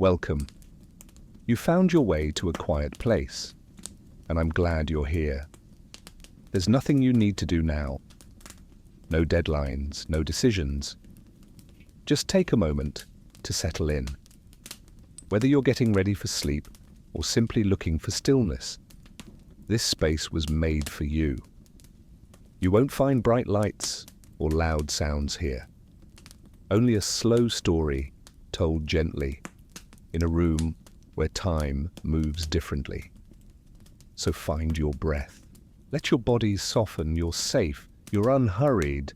Welcome. You found your way to a quiet place, and I'm glad you're here. There's nothing you need to do now. No deadlines, no decisions. Just take a moment to settle in. Whether you're getting ready for sleep or simply looking for stillness, this space was made for you. You won't find bright lights or loud sounds here. Only a slow story told gently in a room where time moves differently. So find your breath. Let your body soften. You're safe, you're unhurried,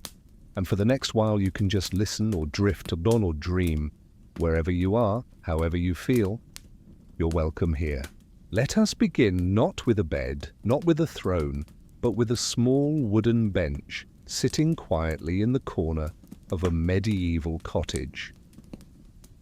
and for the next while you can just listen or drift on or dream. Wherever you are, however you feel, you're welcome here. Let us begin not with a bed, not with a throne, but with a small wooden bench sitting quietly in the corner of a medieval cottage.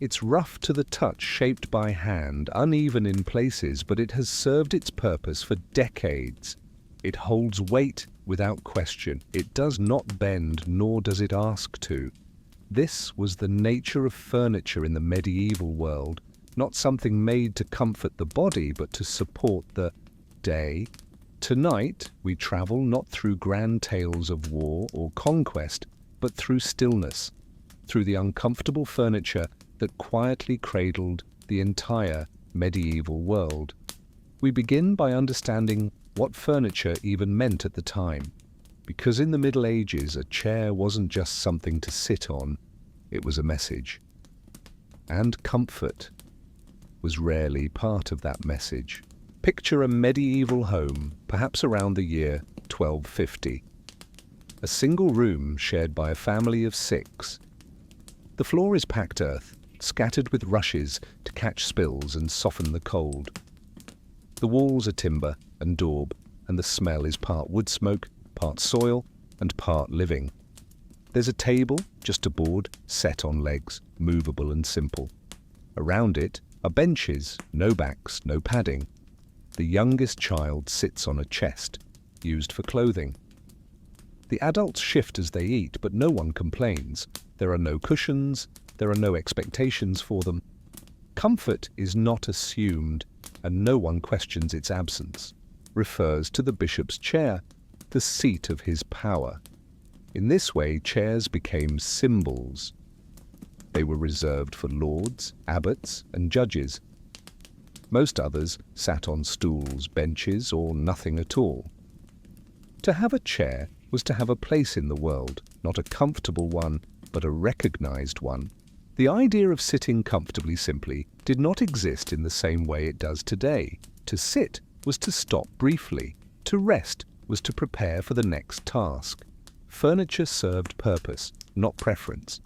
It's rough to the touch, shaped by hand, uneven in places, but it has served its purpose for decades. It holds weight without question. It does not bend, nor does it ask to. This was the nature of furniture in the medieval world, not something made to comfort the body, but to support the day. Tonight, we travel not through grand tales of war or conquest, but through stillness, through the uncomfortable furniture that quietly cradled the entire medieval world. We begin by understanding what furniture even meant at the time, because in the Middle Ages a chair wasn't just something to sit on, it was a message. And comfort was rarely part of that message. Picture a medieval home, perhaps around the year 1250. A single room shared by a family of 6. The floor is packed earth, scattered with rushes to catch spills and soften the cold. The walls are timber and daub, and the smell is part wood smoke, part soil, and part living. There's a table, just a board, set on legs, movable and simple. Around it are benches, no backs, no padding. The youngest child sits on a chest, used for clothing. The adults shift as they eat, but no one complains. There are no cushions, there are no expectations for them. Comfort is not assumed, and no one questions its absence. Refers to the bishop's chair, the seat of his power. In this way, chairs became symbols. They were reserved for lords, abbots, and judges. Most others sat on stools, benches, or nothing at all. To have a chair was to have a place in the world, not a comfortable one, but a recognized one. The idea of sitting comfortably simply did not exist in the same way it does today. To sit was to stop briefly. To rest was to prepare for the next task. Furniture served purpose, not preference.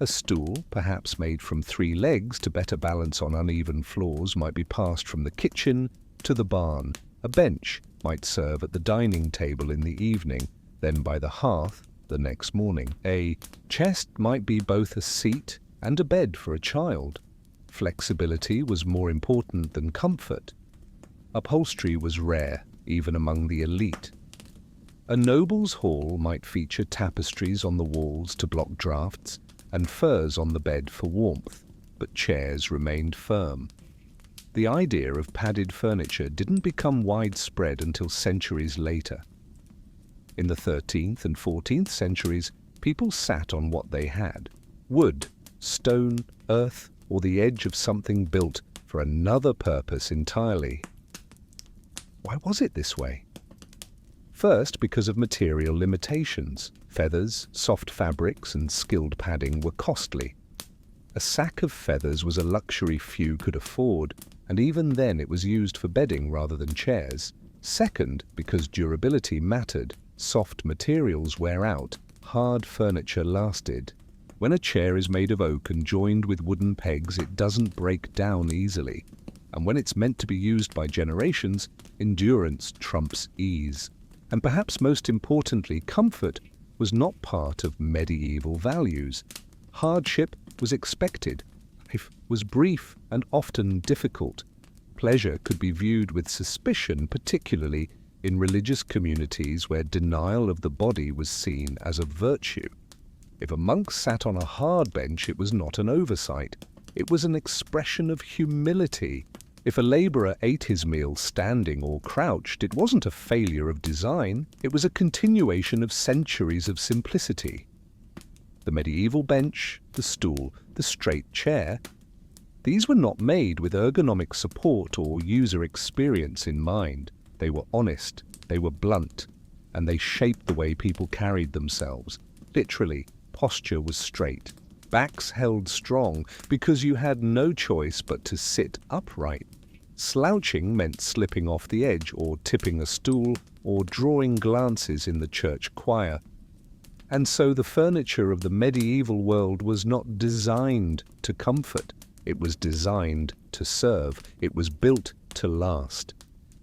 A stool, perhaps made from 3 legs to better balance on uneven floors, might be passed from the kitchen to the barn. A bench might serve at the dining table in the evening, then by the hearth the next morning. A chest might be both a seat and a bed for a child. Flexibility was more important than comfort. Upholstery was rare, even among the elite. A noble's hall might feature tapestries on the walls to block drafts and furs on the bed for warmth, but chairs remained firm. The idea of padded furniture didn't become widespread until centuries later. In the 13th and 14th centuries, people sat on what they had: wood, stone, earth, or the edge of something built for another purpose entirely. Why was it this way? First, because of material limitations. Feathers, soft fabrics, and skilled padding were costly. A sack of feathers was a luxury few could afford, and even then it was used for bedding rather than chairs. Second, because durability mattered. Soft materials wear out, hard furniture lasted. When a chair is made of oak and joined with wooden pegs, it doesn't break down easily. And when it's meant to be used by generations, endurance trumps ease. And perhaps most importantly, comfort was not part of medieval values. Hardship was expected. Life was brief and often difficult. Pleasure could be viewed with suspicion, particularly in religious communities where denial of the body was seen as a virtue. If a monk sat on a hard bench, it was not an oversight. It was an expression of humility. If a laborer ate his meal standing or crouched, it wasn't a failure of design, it was a continuation of centuries of simplicity. The medieval bench, the stool, the straight chair, these were not made with ergonomic support or user experience in mind. They were honest, they were blunt, and they shaped the way people carried themselves. Literally, posture was straight. Backs held strong because you had no choice but to sit upright. Slouching meant slipping off the edge or tipping a stool or drawing glances in the church choir. And so the furniture of the medieval world was not designed to comfort. It was designed to serve. It was built to last.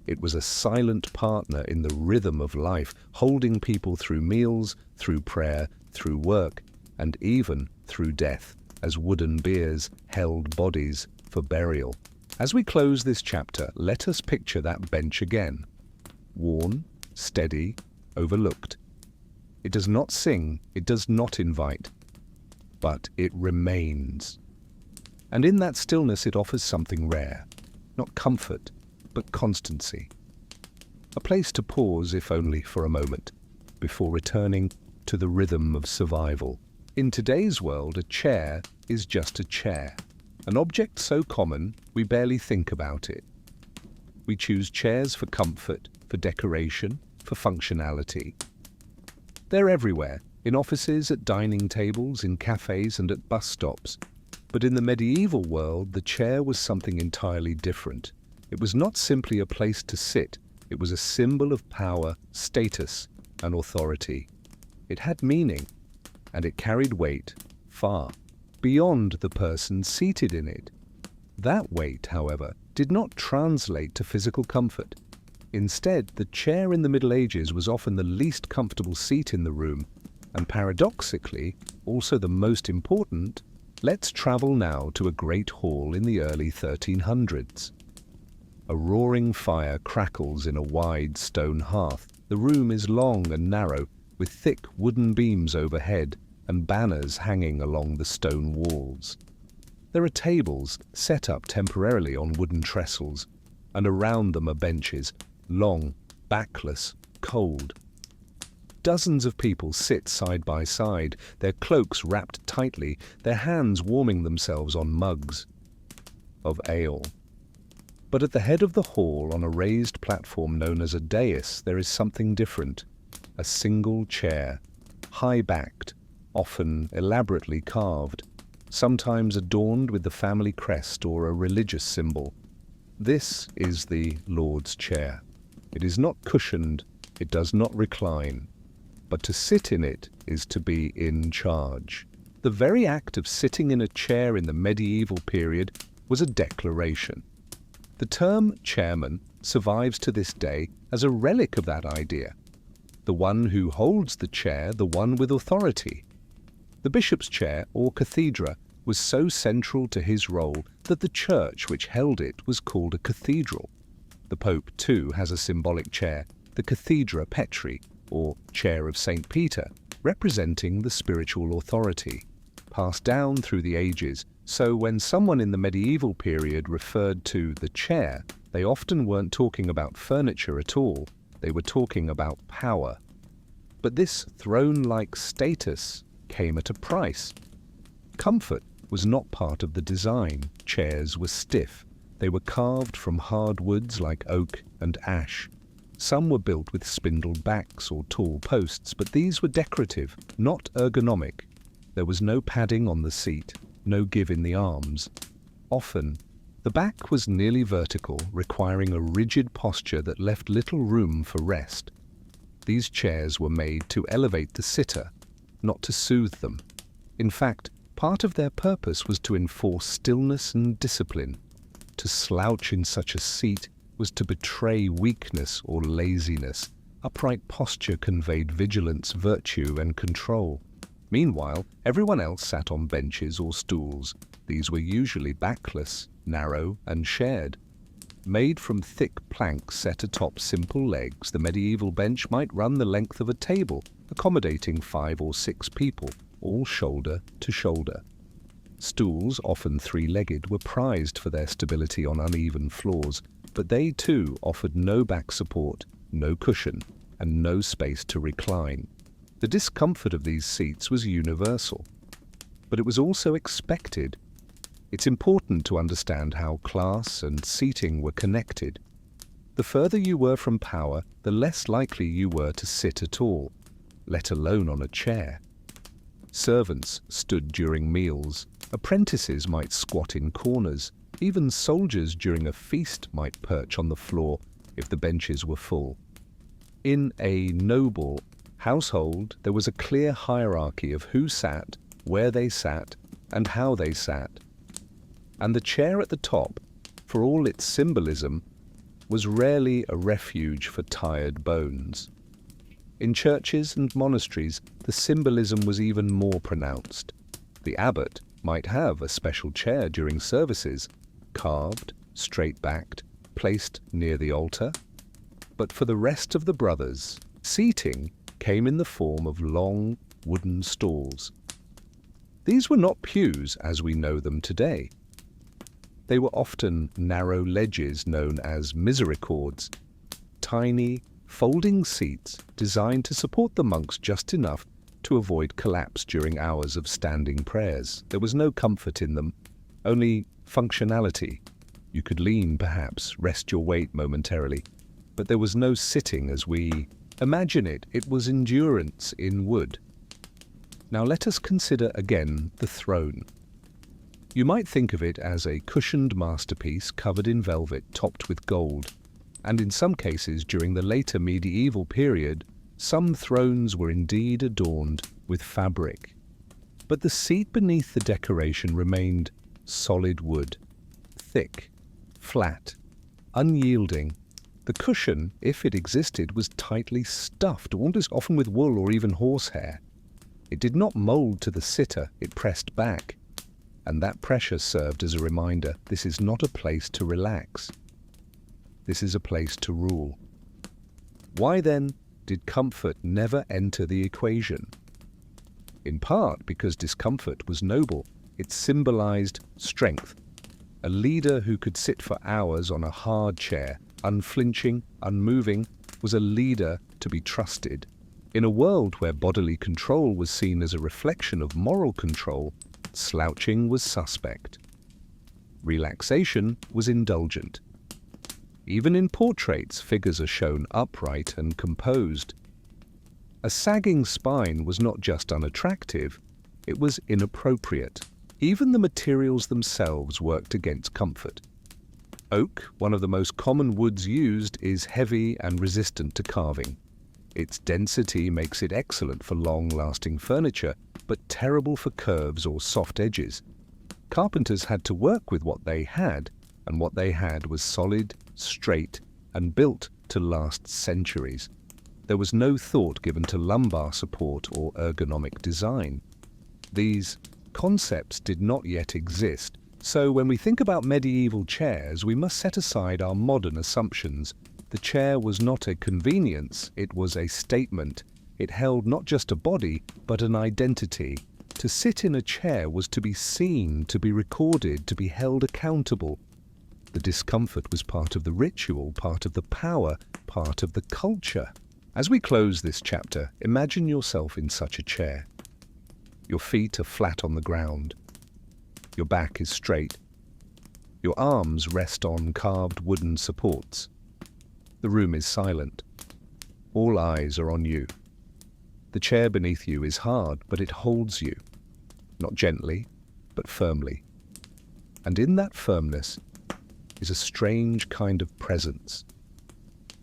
It was a silent partner in the rhythm of life, holding people through meals, through prayer, through work, and even through death, as wooden biers held bodies for burial. As we close this chapter, let us picture that bench again. Worn, steady, overlooked. It does not sing, it does not invite, but it remains. And in that stillness it offers something rare, not comfort, but constancy. A place to pause, if only for a moment, before returning to the rhythm of survival. In today's world, a chair is just a chair. An object so common, we barely think about it. We choose chairs for comfort, for decoration, for functionality. They're everywhere, in offices, at dining tables, in cafes, and at bus stops. But in the medieval world, the chair was something entirely different. It was not simply a place to sit, it was a symbol of power, status, and authority. It had meaning, and it carried weight far beyond the person seated in it. That weight, however, did not translate to physical comfort. Instead, the chair in the Middle Ages was often the least comfortable seat in the room, and paradoxically, also the most important. Let's travel now to a great hall in the early 1300s. A roaring fire crackles in a wide stone hearth. The room is long and narrow, with thick wooden beams overhead and banners hanging along the stone walls. There are tables set up temporarily on wooden trestles, and around them are benches, long, backless, cold. Dozens of people sit side by side, their cloaks wrapped tightly, their hands warming themselves on mugs of ale. But at the head of the hall, on a raised platform known as a dais, there is something different. A single chair, high-backed, often elaborately carved, sometimes adorned with the family crest or a religious symbol. This is the Lord's chair. It is not cushioned, it does not recline, but to sit in it is to be in charge. The very act of sitting in a chair in the medieval period was a declaration. The term chairman survives to this day as a relic of that idea. The one who holds the chair, the one with authority. The bishop's chair, or cathedra, was so central to his role that the church which held it was called a cathedral. The Pope, too, has a symbolic chair, the cathedra petri, or chair of St. Peter, representing the spiritual authority, passed down through the ages. So when someone in the medieval period referred to the chair, they often weren't talking about furniture at all, they were talking about power. But this throne-like status came at a price. Comfort was not part of the design. Chairs were stiff. They were carved from hard woods like oak and ash. Some were built with spindled backs or tall posts, but these were decorative, not ergonomic. There was no padding on the seat, no give in the arms. Often, the back was nearly vertical, requiring a rigid posture that left little room for rest. These chairs were made to elevate the sitter, not to soothe them. In fact, part of their purpose was to enforce stillness and discipline. To slouch in such a seat was to betray weakness or laziness. Upright posture conveyed vigilance, virtue, and control. Meanwhile, everyone else sat on benches or stools. These were usually backless, narrow, and shared. Made from thick planks set atop simple legs, the medieval bench might run the length of a table, accommodating 5 or 6 people, all shoulder to shoulder. Stools, often three-legged, were prized for their stability on uneven floors, but they too offered no back support, no cushion, and no space to recline. The discomfort of these seats was universal, but it was also expected. It's important to understand how class and seating were connected. The further you were from power, the less likely you were to sit at all, let alone on a chair. Servants stood during meals, apprentices might squat in corners, even soldiers during a feast might perch on the floor if the benches were full. In a noble household, there was a clear hierarchy of who sat, where they sat, and how they sat. And the chair at the top, for all its symbolism, was rarely a refuge for tired bones. In churches and monasteries, the symbolism was even more pronounced. The abbot might have a special chair during services, carved, straight-backed, placed near the altar. But for the rest of the brothers, seating came in the form of long wooden stalls. These were not pews as we know them today. They were often narrow ledges known as misericords, tiny, folding seats designed to support the monks just enough to avoid collapse during hours of standing prayers. There was no comfort in them, only functionality. You could lean, perhaps, rest your weight momentarily, but there was no sitting as we imagine it. It was endurance in wood. Now let us consider again the throne. You might think of it as a cushioned masterpiece covered in velvet topped with gold, and in some cases during the later medieval period, some thrones were indeed adorned with fabric. But the seat beneath the decoration remained solid wood, thick, flat, unyielding. The cushion, if it existed, was tightly stuffed, almost often with wool or even horsehair. It did not mold to the sitter, it pressed back. And that pressure served as a reminder, this is not a place to relax. This is a place to rule. Why then did comfort never enter the equation? In part because discomfort was noble. It symbolized strength. A leader who could sit for hours on a hard chair, unflinching, unmoving, was a leader to be trusted. In a world where bodily control was seen as a reflection of moral control, slouching was suspect. Relaxation was indulgent. Even in portraits, figures are shown upright and composed. A sagging spine was not just unattractive, it was inappropriate. Even the materials themselves worked against comfort. Oak, one of the most common woods used, is heavy and resistant to carving. Its density makes it excellent for long-lasting furniture, but terrible for curves or soft edges. Carpenters had to work with what they had, and what they had was solid, straight, and built to last centuries. There was no thought given to lumbar support or ergonomic design. These concepts did not yet exist, so when we think about medieval chairs, we must set aside our modern assumptions. The chair was not a convenience, it was a statement. It held not just a body, but an identity. To sit in a chair was to be seen, to be recorded, to be held accountable. The discomfort was part of the ritual, part of the power, part of the culture. As we close this chapter, imagine yourself in such a chair. Your feet are flat on the ground. Your back is straight. Your arms rest on carved wooden supports. The room is silent. All eyes are on you. The chair beneath you is hard, but it holds you. Not gently, but firmly. And in that firmness is a strange kind of presence.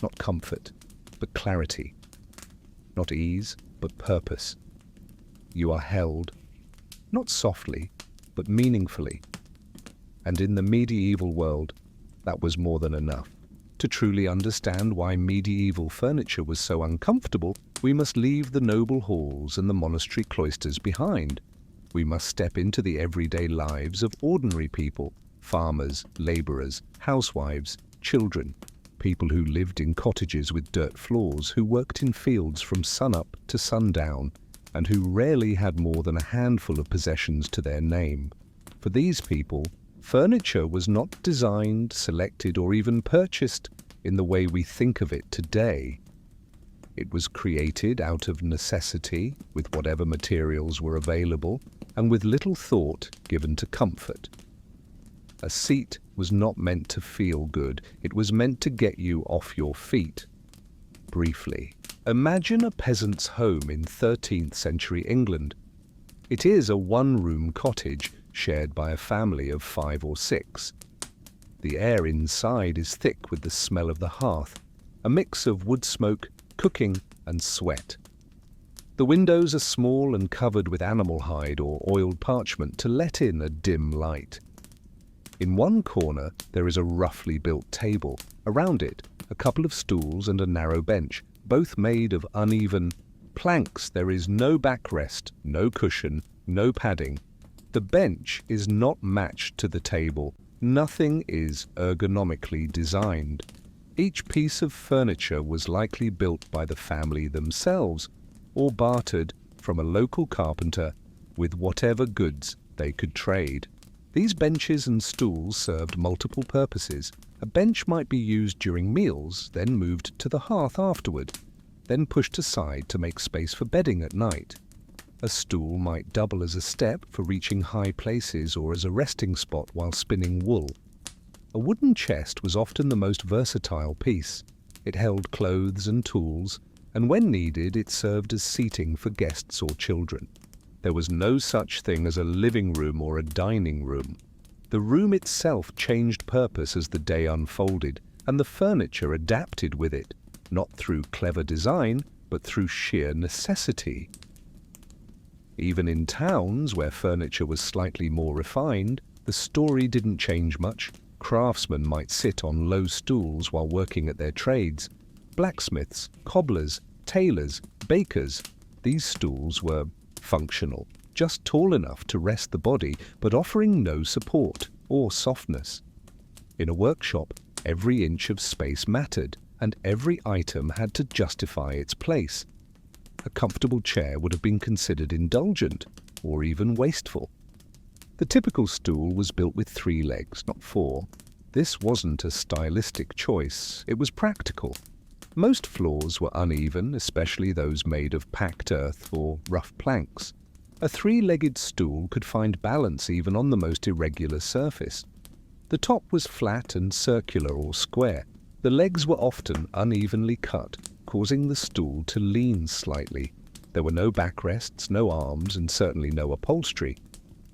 Not comfort, but clarity. Not ease, but purpose. You are held, not softly, but meaningfully. And in the medieval world, that was more than enough. To truly understand why medieval furniture was so uncomfortable, we must leave the noble halls and the monastery cloisters behind. We must step into the everyday lives of ordinary people, farmers, labourers, housewives, children, people who lived in cottages with dirt floors, who worked in fields from sunup to sundown, and who rarely had more than a handful of possessions to their name. For these people, furniture was not designed, selected, or even purchased in the way we think of it today. It was created out of necessity, with whatever materials were available, and with little thought given to comfort. A seat was not meant to feel good, it was meant to get you off your feet. Briefly, imagine a peasant's home in 13th century England. It is a one-room cottage shared by a family of 5 or 6. The air inside is thick with the smell of the hearth, a mix of wood smoke, cooking, and sweat. The windows are small and covered with animal hide or oiled parchment to let in a dim light. In one corner, there is a roughly built table. Around it, a couple of stools and a narrow bench, both made of uneven planks. There is no backrest, no cushion, no padding. The bench is not matched to the table. Nothing is ergonomically designed. Each piece of furniture was likely built by the family themselves or bartered from a local carpenter with whatever goods they could trade. These benches and stools served multiple purposes. A bench might be used during meals, then moved to the hearth afterward, then pushed aside to make space for bedding at night. A stool might double as a step for reaching high places or as a resting spot while spinning wool. A wooden chest was often the most versatile piece. It held clothes and tools, and when needed it served as seating for guests or children. There was no such thing as a living room or a dining room. The room itself changed purpose as the day unfolded, and the furniture adapted with it, not through clever design, but through sheer necessity. Even in towns where furniture was slightly more refined, the story didn't change much. Craftsmen might sit on low stools while working at their trades. Blacksmiths, cobblers, tailors, bakers. These stools were functional, just tall enough to rest the body, but offering no support or softness. In a workshop, every inch of space mattered, and every item had to justify its place. A comfortable chair would have been considered indulgent or even wasteful. The typical stool was built with 3 legs, not 4. This wasn't a stylistic choice, it was practical. Most floors were uneven, especially those made of packed earth or rough planks. A 3-legged stool could find balance even on the most irregular surface. The top was flat and circular or square. The legs were often unevenly cut, causing the stool to lean slightly. There were no backrests, no arms, and certainly no upholstery.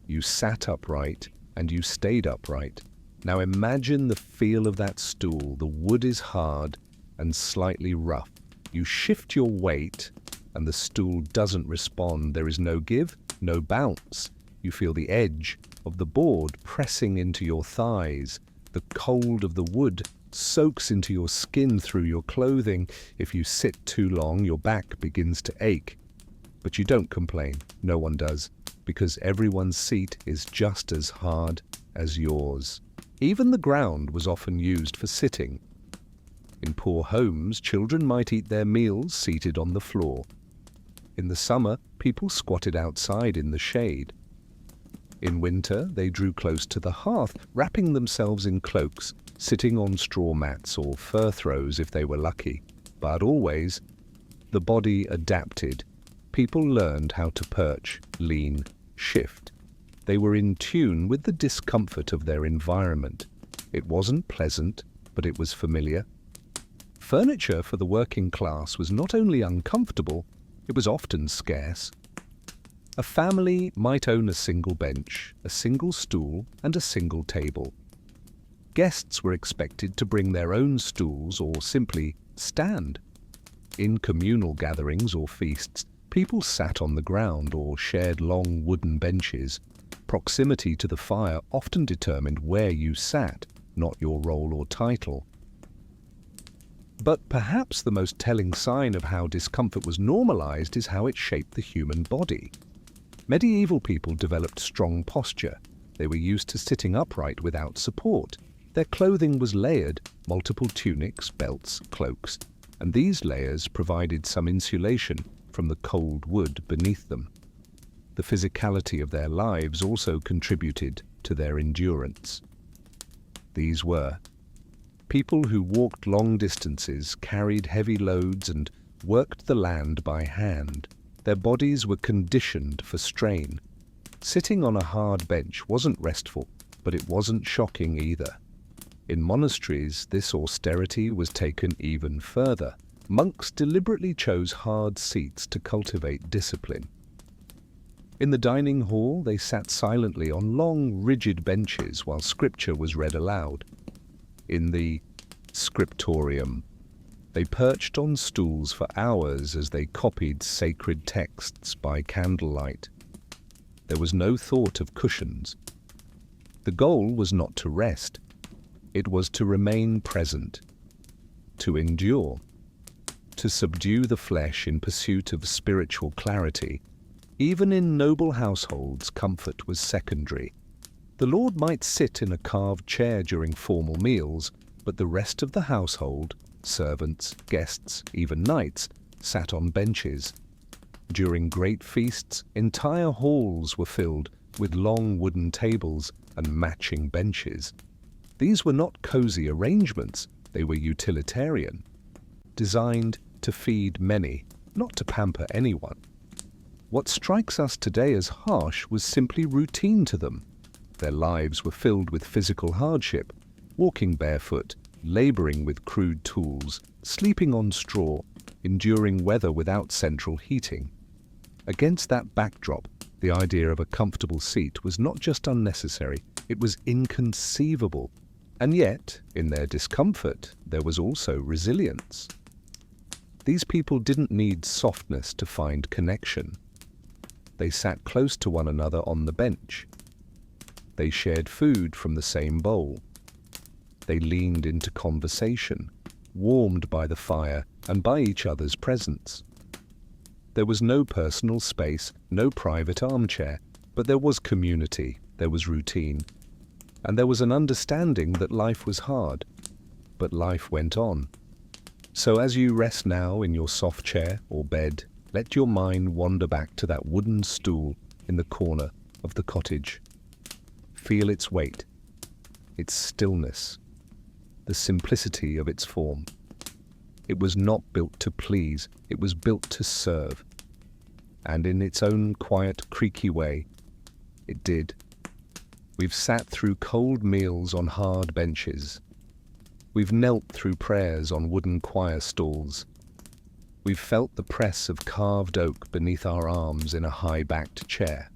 You sat upright, and you stayed upright. Now imagine the feel of that stool. The wood is hard and slightly rough. You shift your weight, and the stool doesn't respond. There is no give, no bounce. You feel the edge of the board pressing into your thighs. The cold of the wood soaks into your skin through your clothing. If you sit too long, your back begins to ache. But you don't complain. No one does, because everyone's seat is just as hard as yours. Even the ground was often used for sitting. In poor homes, children might eat their meals seated on the floor. In the summer, people squatted outside in the shade. In winter, they drew close to the hearth, wrapping themselves in cloaks, sitting on straw mats or fur throws if they were lucky. But always, the body adapted. People learned how to perch, lean, shift. They were in tune with the discomfort of their environment. It wasn't pleasant, but it was familiar. Furniture for the working class was not only uncomfortable, it was often scarce. A family might own a single bench, a single stool, and a single table. Guests were expected to bring their own stools or simply stand. In communal gatherings or feasts, people sat on the ground or shared long wooden benches. Proximity to the fire often determined where you sat, not your role or title. But perhaps the most telling sign of how discomfort was normalized is how it shaped the human body. Medieval people developed strong posture. They were used to sitting upright without support. Their clothing was layered, multiple tunics, belts, cloaks, and these layers provided some insulation from the cold wood beneath them. The physicality of their lives also contributed to their endurance. These were people who walked long distances, carried heavy loads, and worked the land by hand. Their bodies were conditioned for strain. Sitting on a hard bench wasn't restful, but it wasn't shocking either. In monasteries, this austerity was taken even further. Monks deliberately chose hard seats to cultivate discipline. In the dining hall, they sat silently on long, rigid benches while scripture was read aloud. In the scriptorium, they perched on stools for hours as they copied sacred texts by candlelight. There was no thought of cushions. The goal was not to rest. It was to remain present, to endure, to subdue the flesh in pursuit of spiritual clarity. Even in noble households, comfort was secondary. The Lord might sit in a carved chair during formal meals, but the rest of the household, servants, guests, even knights, sat on benches. During great feasts, entire halls were filled with long wooden tables and matching benches. These were not cozy arrangements, they were utilitarian, designed to feed many, not to pamper anyone. What strikes us today as harsh was simply routine to them. Their lives were filled with physical hardship, walking barefoot, laboring with crude tools, sleeping on straw, enduring weather without central heating. Against that backdrop, the idea of a comfortable seat was not just unnecessary, it was inconceivable. And yet, in their discomfort, there was also resilience. These people didn't need softness to find connection. They sat close to one another on the bench. They shared food from the same bowl. They leaned into conversation, warmed by the fire and by each other's presence. There was no personal space, no private armchair, but there was community, there was routine, and there was an understanding that life was hard, but life went on. So as you rest now in your soft chair or bed, let your mind wander back to that wooden stool in the corner of the cottage. Feel its weight, its stillness, the simplicity of its form. It was not built to please, it was built to serve. And in its own quiet, creaky way, it did. We've sat through cold meals on hard benches. We've knelt through prayers on wooden choir stalls. We've felt the press of carved oak beneath our arms in a high-backed chair.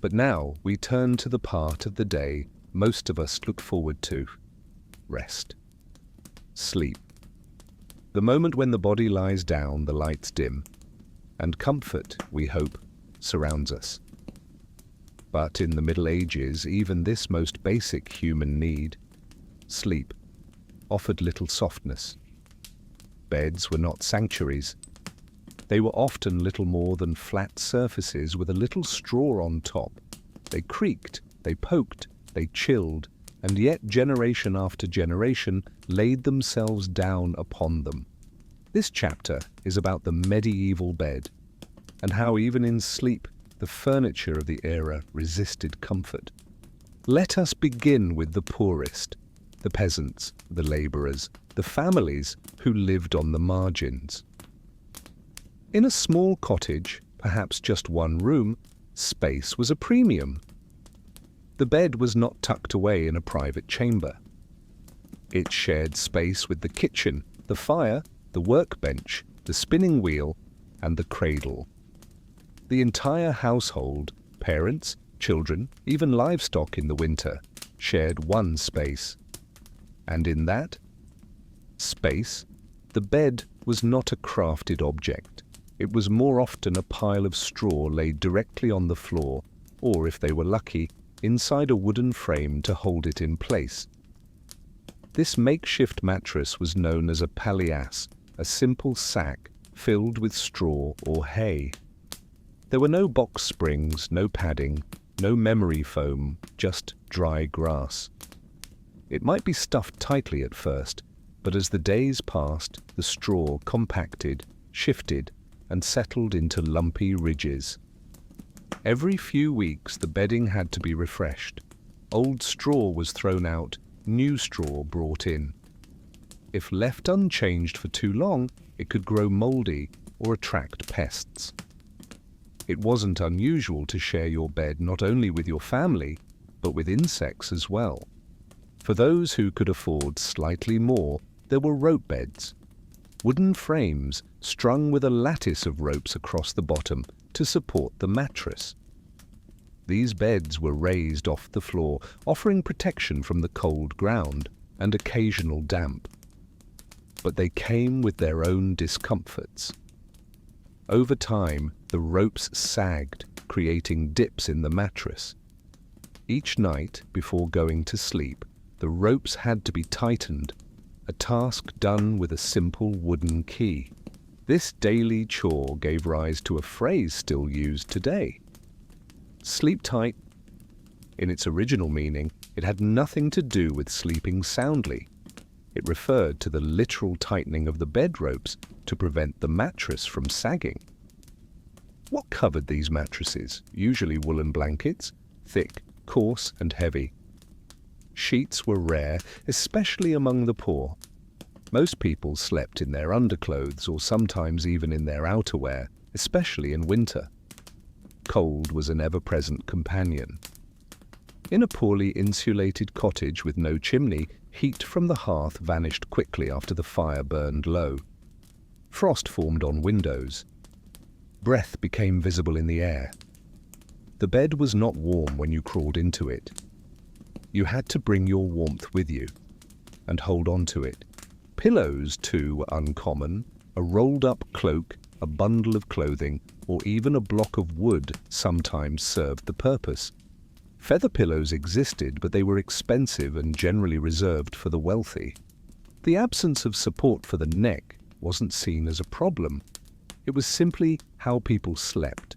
But now we turn to the part of the day most of us look forward to: rest. Sleep. The moment when the body lies down, the lights dim, and comfort, we hope, surrounds us. But in the Middle Ages, even this most basic human need, sleep, offered little softness. Beds were not sanctuaries. They were often little more than flat surfaces with a little straw on top. They creaked, they poked, they chilled, and yet generation after generation laid themselves down upon them. This chapter is about the medieval bed, and how even in sleep the furniture of the era resisted comfort. Let us begin with the poorest, the peasants, the labourers, the families who lived on the margins. In a small cottage, perhaps just one room, space was a premium. The bed was not tucked away in a private chamber. It shared space with the kitchen, the fire, the workbench, the spinning wheel, and the cradle. The entire household, parents, children, even livestock in the winter, shared one space. And in that space, the bed was not a crafted object. It was more often a pile of straw laid directly on the floor, or, if they were lucky, inside a wooden frame to hold it in place. This makeshift mattress was known as a palliasse, a simple sack filled with straw or hay. There were no box springs, no padding, no memory foam, just dry grass. It might be stuffed tightly at first, but as the days passed, the straw compacted, shifted, and settled into lumpy ridges. Every few weeks the bedding had to be refreshed. Old straw was thrown out, new straw brought in. If left unchanged for too long, it could grow moldy or attract pests. It wasn't unusual to share your bed not only with your family, but with insects as well. For those who could afford slightly more, there were rope beds. Wooden frames strung with a lattice of ropes across the bottom to support the mattress. These beds were raised off the floor, offering protection from the cold ground and occasional damp. But they came with their own discomforts. Over time, the ropes sagged, creating dips in the mattress. Each night, before going to sleep, the ropes had to be tightened, a task done with a simple wooden key. This daily chore gave rise to a phrase still used today: sleep tight. In its original meaning, it had nothing to do with sleeping soundly. It referred to the literal tightening of the bed ropes to prevent the mattress from sagging. What covered these mattresses? Usually woolen blankets, thick, coarse and heavy. Sheets were rare, especially among the poor. Most people slept in their underclothes or sometimes even in their outerwear, especially in winter. Cold was an ever-present companion. In a poorly insulated cottage with no chimney, heat from the hearth vanished quickly after the fire burned low. Frost formed on windows. Breath became visible in the air. The bed was not warm when you crawled into it. You had to bring your warmth with you and hold on to it. Pillows, too, were uncommon. A rolled-up cloak, a bundle of clothing, or even a block of wood sometimes served the purpose. Feather pillows existed, but they were expensive and generally reserved for the wealthy. The absence of support for the neck wasn't seen as a problem. It was simply how people slept.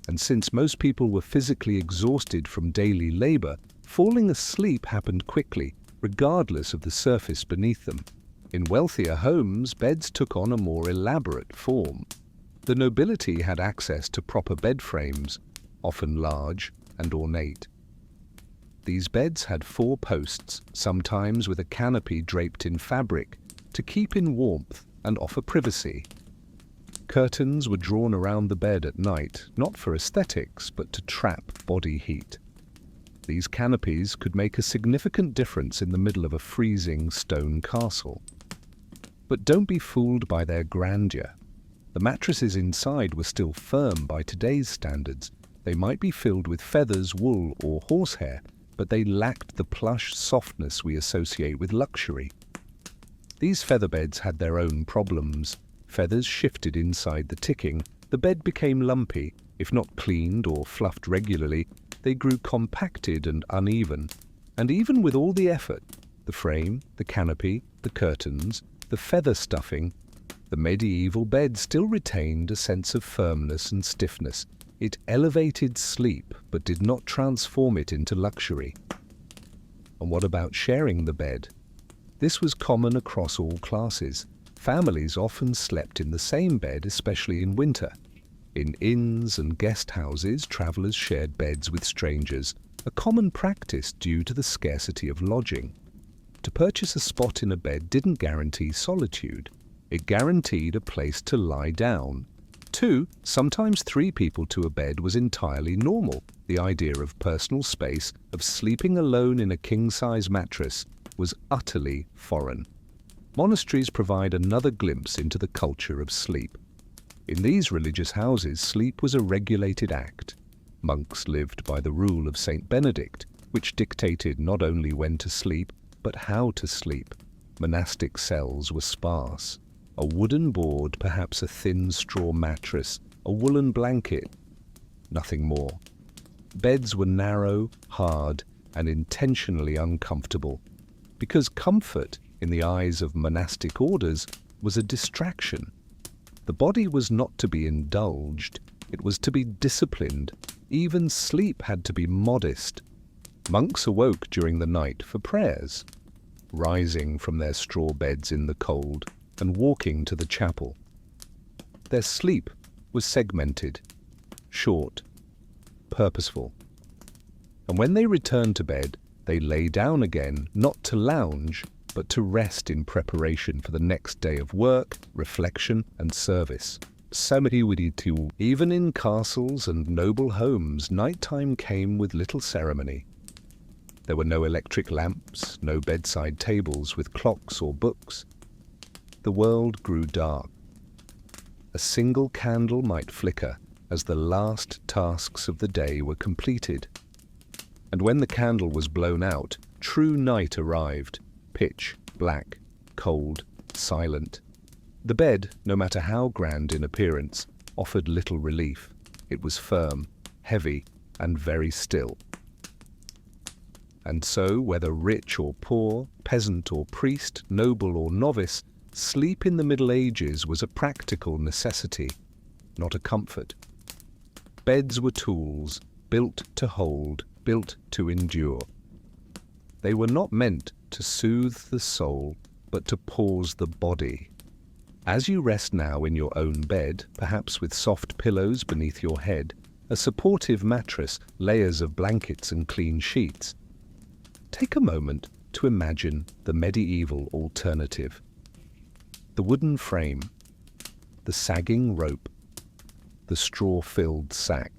And since most people were physically exhausted from daily labor, falling asleep happened quickly, regardless of the surface beneath them. In wealthier homes, beds took on a more elaborate form. The nobility had access to proper bed frames, often large and ornate. These beds had 4 posts, sometimes with a canopy draped in fabric, to keep in warmth and offer privacy. Curtains were drawn around the bed at night, not for aesthetics, but to trap body heat. These canopies could make a significant difference in the middle of a freezing stone castle. But don't be fooled by their grandeur. The mattresses inside were still firm by today's standards. They might be filled with feathers, wool, or horsehair, but they lacked the plush softness we associate with luxury. These feather beds had their own problems. Feathers shifted inside the ticking. The bed became lumpy. If not cleaned or fluffed regularly, they grew compacted and uneven. And even with all the effort, the frame, the canopy, the curtains, the feather stuffing, the medieval bed still retained a sense of firmness and stiffness. It elevated sleep, but did not transform it into luxury. And what about sharing the bed? This was common across all classes. Families often slept in the same bed, especially in winter. In inns and guest houses, travelers shared beds with strangers, a common practice due to the scarcity of lodging. To purchase a spot in a bed didn't guarantee solitude. It guaranteed a place to lie down. 2, sometimes 3 people to a bed was entirely normal. The idea of personal space, of sleeping alone in a king-size mattress, was utterly foreign. Monasteries provide another glimpse into the culture of sleep. In these religious houses, sleep was a regulated act. Monks lived by the rule of Saint Benedict, which dictated not only when to sleep, but how to sleep. Monastic cells were sparse. A wooden board, perhaps a thin straw mattress, a woolen blanket, nothing more. Beds were narrow, hard, and intentionally uncomfortable, because comfort, in the eyes of monastic orders, was a distraction. The body was not to be indulged, it was to be disciplined. Even sleep had to be modest. Monks awoke during the night for prayers, rising from their straw beds in the cold and walking to the chapel. Their sleep was segmented, short, purposeful. And when they returned to bed, They lay down again, not to lounge, but to rest in preparation for the next day of work, reflection, and service. Even in castles and noble homes, nighttime came with little ceremony. There were no electric lamps, no bedside tables with clocks or books. The world grew dark. A single candle might flicker as the last tasks of the day were completed. And when the candle was blown out, true night arrived, pitch black, cold, silent. The bed, no matter how grand in appearance, offered little relief. It was firm, heavy, and very still. And so, whether rich or poor, peasant or priest, noble or novice, sleep in the Middle Ages was a practical necessity, not a comfort. Beds were tools, built to hold, built to endure. They were not meant to soothe the soul, but to pause the body. As you rest now in your own bed, perhaps with soft pillows beneath your head, a supportive mattress, layers of blankets and clean sheets, take a moment to imagine the medieval alternative. The wooden frame, the sagging rope, the straw-filled sack,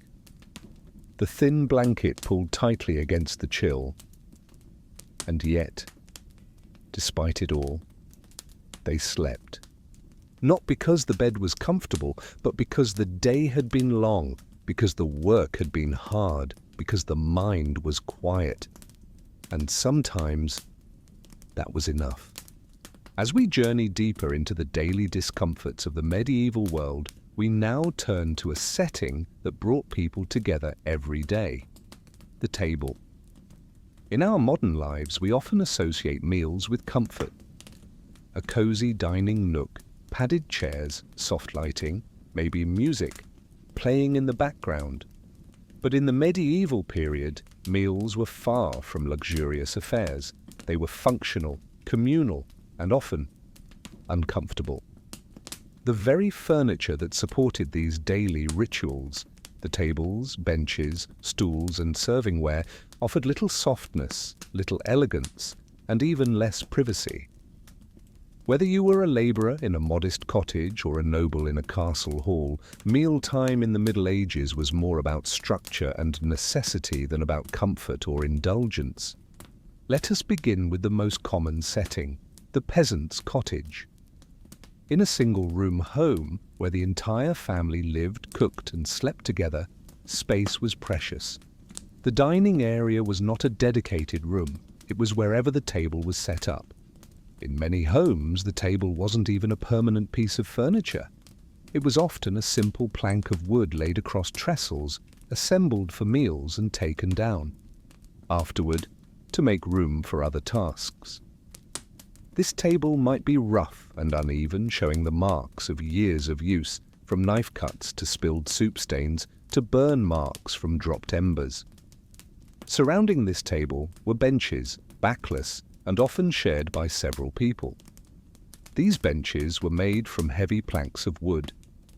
the thin blanket pulled tightly against the chill. And yet, despite it all, they slept. Not because the bed was comfortable, but because the day had been long, because the work had been hard, because the mind was quiet. And sometimes that was enough. As we journey deeper into the daily discomforts of the medieval world, we now turn to a setting that brought people together every day: the table. In our modern lives, we often associate meals with comfort. A cozy dining nook, padded chairs, soft lighting, maybe music, playing in the background. But in the medieval period, meals were far from luxurious affairs. They were functional, communal, and often uncomfortable. The very furniture that supported these daily rituals, the tables, benches, stools, and servingware, offered little softness, little elegance, and even less privacy. Whether you were a labourer in a modest cottage or a noble in a castle hall, mealtime in the Middle Ages was more about structure and necessity than about comfort or indulgence. Let us begin with the most common setting, the peasant's cottage. In a single-room home, where the entire family lived, cooked, and slept together, space was precious. The dining area was not a dedicated room, it was wherever the table was set up. In many homes, the table wasn't even a permanent piece of furniture. It was often a simple plank of wood laid across trestles, assembled for meals and taken down. Afterward, to make room for other tasks. This table might be rough and uneven, showing the marks of years of use, from knife cuts to spilled soup stains to burn marks from dropped embers. Surrounding this table were benches, backless, and often shared by several people. These benches were made from heavy planks of wood.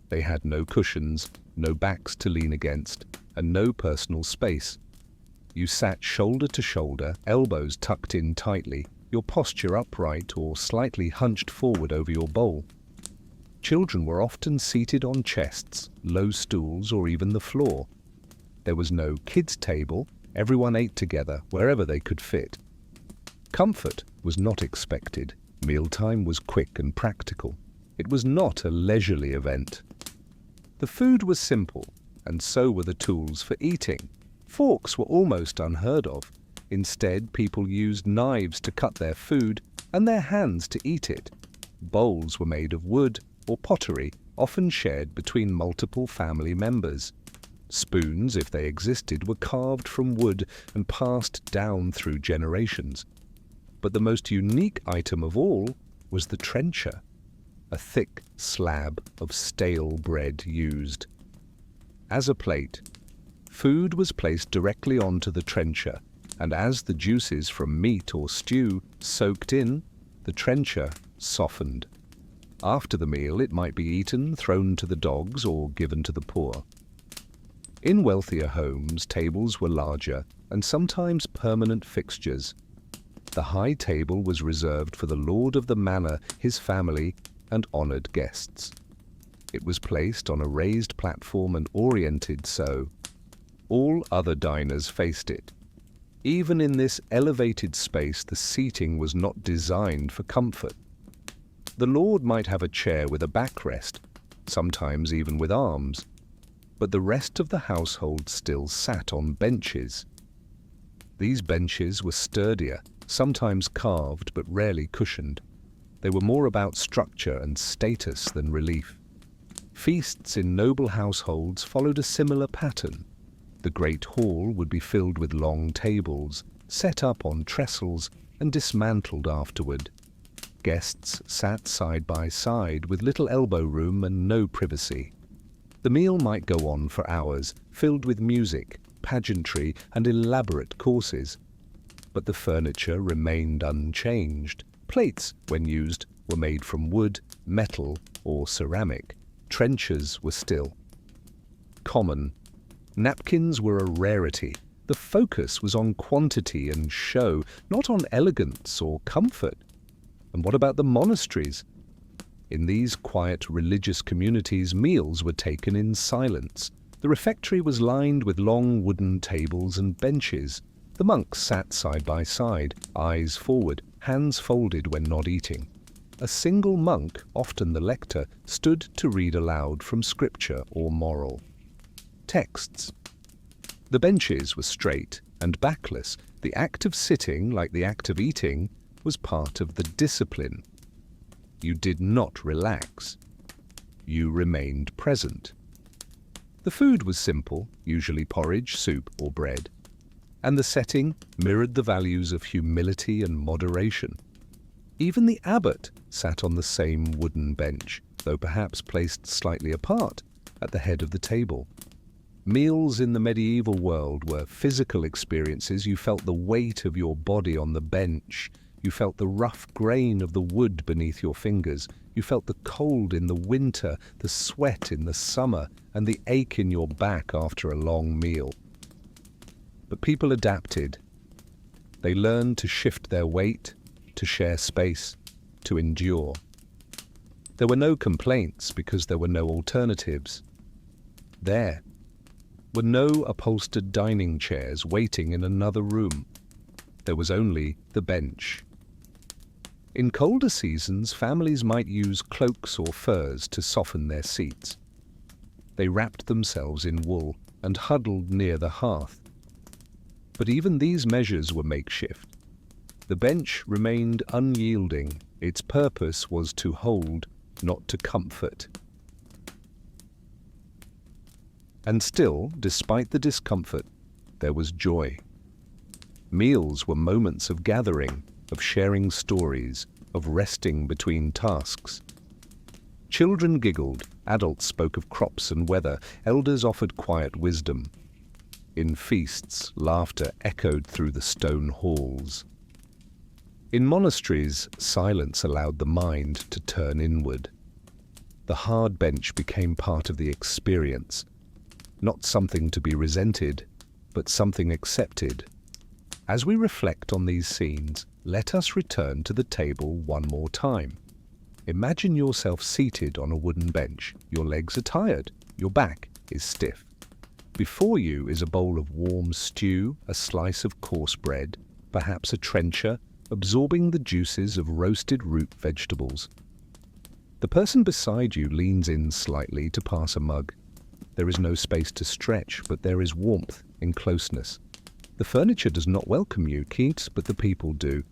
They had no cushions, no backs to lean against, and no personal space. You sat shoulder to shoulder, elbows tucked in tightly, your posture upright or slightly hunched forward over your bowl. Children were often seated on chests, low stools, or even the floor. There was no kids' table. Everyone ate together wherever they could fit. Comfort was not expected. Mealtime was quick and practical. It was not a leisurely event. The food was simple, and so were the tools for eating. Forks were almost unheard of. Instead, people used knives to cut their food and their hands to eat it. Bowls were made of wood or pottery, often shared between multiple family members. Spoons, if they existed, were carved from wood and passed down through generations. But the most unique item of all was the trencher, a thick slab of stale bread used. As a plate, food was placed directly onto the trencher, and as the juices from meat or stew soaked in, the trencher softened. After the meal, it might be eaten, thrown to the dogs, or given to the poor. In wealthier homes, tables were larger and sometimes permanent fixtures. The high table was reserved for the lord of the manor, his family, and honored guests. It was placed on a raised platform and oriented so all other diners faced it. Even in this elevated space, the seating was not designed for comfort. The lord might have a chair with a backrest, sometimes even with arms, but the rest of the household still sat on benches. These benches were sturdier, sometimes carved but rarely cushioned. They were more about structure and status than relief. Feasts in noble households followed a similar pattern. The great hall would be filled with long tables, set up on trestles and dismantled afterward. Guests sat side by side with little elbow room and no privacy. The meal might go on for hours, filled with music, pageantry, and elaborate courses. But the furniture remained unchanged. Plates, when used, were made from wood, metal, or ceramic. Trenchers were still common. Napkins were a rarity. The focus was on quantity and show, not on elegance or comfort. And what about the monasteries? In these quiet religious communities, meals were taken in silence. The refectory was lined with long wooden tables and benches. The monks sat side by side, eyes forward, hands folded when not eating. A single monk, often the lector, stood to read aloud from scripture or moral texts. The benches were straight and backless. The act of sitting, like the act of eating, was part of the discipline. You did not relax. You remained present. The food was simple, usually porridge, soup, or bread, and the setting mirrored the values of humility and moderation. Even the abbot sat on the same wooden bench, though perhaps placed slightly apart, at the head of the table. Meals in the medieval world were physical experiences. You felt the weight of your body on the bench. You felt the rough grain of the wood beneath your fingers. You felt the cold in the winter, the sweat in the summer, and the ache in your back after a long meal. But people adapted. They learned to shift their weight, to share space, to endure. There were no complaints because there were no alternatives. There were no upholstered dining chairs waiting in another room. There was only the bench. In colder seasons, families might use cloaks or furs to soften their seats. They wrapped themselves in wool and huddled near the hearth. But even these measures were makeshift. The bench remained unyielding. Its purpose was to hold, not to comfort. And still, despite the discomfort, there was joy. Meals were moments of gathering, of sharing stories, of resting between tasks. Children giggled, adults spoke of crops and weather, elders offered quiet wisdom. In feasts, laughter echoed through the stone halls. In monasteries, silence allowed the mind to turn inward. The hard bench became part of the experience, not something to be resented, but something accepted. As we reflect on these scenes, let us return to the table one more time. Imagine yourself seated on a wooden bench. Your legs are tired, your back is stiff. Before you is a bowl of warm stew, a slice of coarse bread, perhaps a trencher, absorbing the juices of roasted root vegetables. The person beside you leans in slightly to pass a mug. There is no space to stretch, but there is warmth in closeness. The furniture does not welcome you, Keats, but the people do.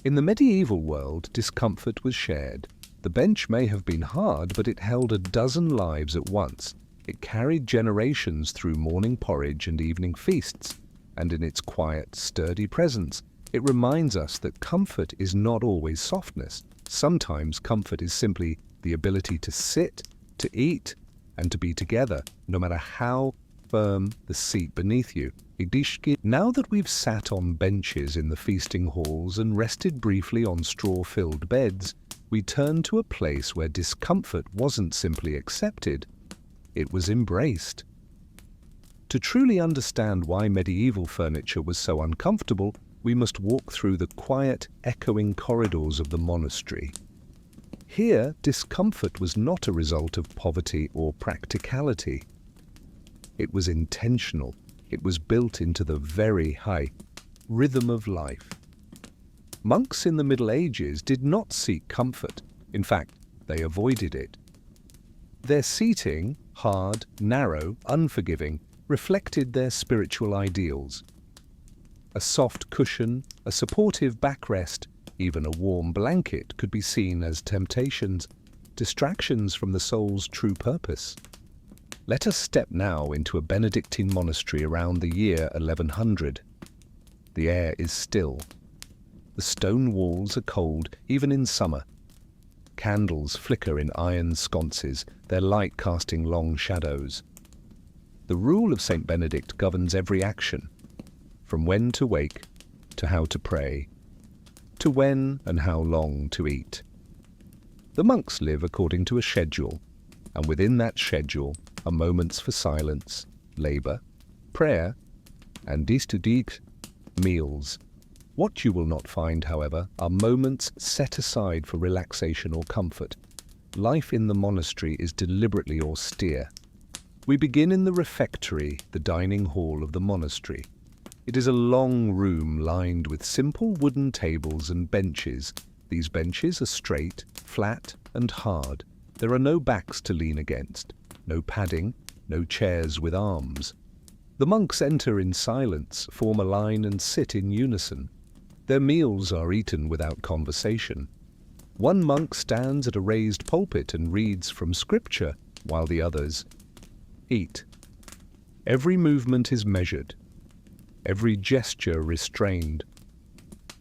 In the medieval world, discomfort was shared. The bench may have been hard, but it held a dozen lives at once. It carried generations through morning porridge and evening feasts, and in its quiet, sturdy presence, it reminds us that comfort is not always softness. Sometimes comfort is simply the ability to sit, to eat, and to be together, no matter how firm the seat beneath you. Now that we've sat on benches in the feasting halls and rested briefly on straw-filled beds, we turn to a place where discomfort wasn't simply accepted, it was embraced. To truly understand why medieval furniture was so uncomfortable, we must walk through the quiet, echoing corridors of the monastery. Here, discomfort was not a result of poverty or practicality. It was intentional. It was built into the very high rhythm of life. Monks in the Middle Ages did not seek comfort. In fact, they avoided it. Their seating, hard, narrow, unforgiving, reflected their spiritual ideals. A soft cushion, a supportive backrest, even a warm blanket could be seen as temptations, distractions from the soul's true purpose. Let us step now into a Benedictine monastery around the year 1100. The air is still. The stone walls are cold, even in summer. Candles flicker in iron sconces, their light casting long shadows. The rule of St. Benedict governs every action, from when to wake, to how to pray, to when and how long to eat. The monks live according to a schedule, and within that schedule are moments for silence, labour, prayer, and dies meals. What you will not find, however, are moments set aside for relaxation or comfort. Life in the monastery is deliberately austere. We begin in the refectory, the dining hall of the monastery. It is a long room lined with simple wooden tables and benches. These benches are straight, flat, and hard. There are no backs to lean against, no padding, no chairs with arms. The monks enter in silence, form a line, and sit in unison. Their meals are eaten without conversation. One monk stands at a raised pulpit and reads from scripture, while the others eat. Every movement is measured, every gesture restrained.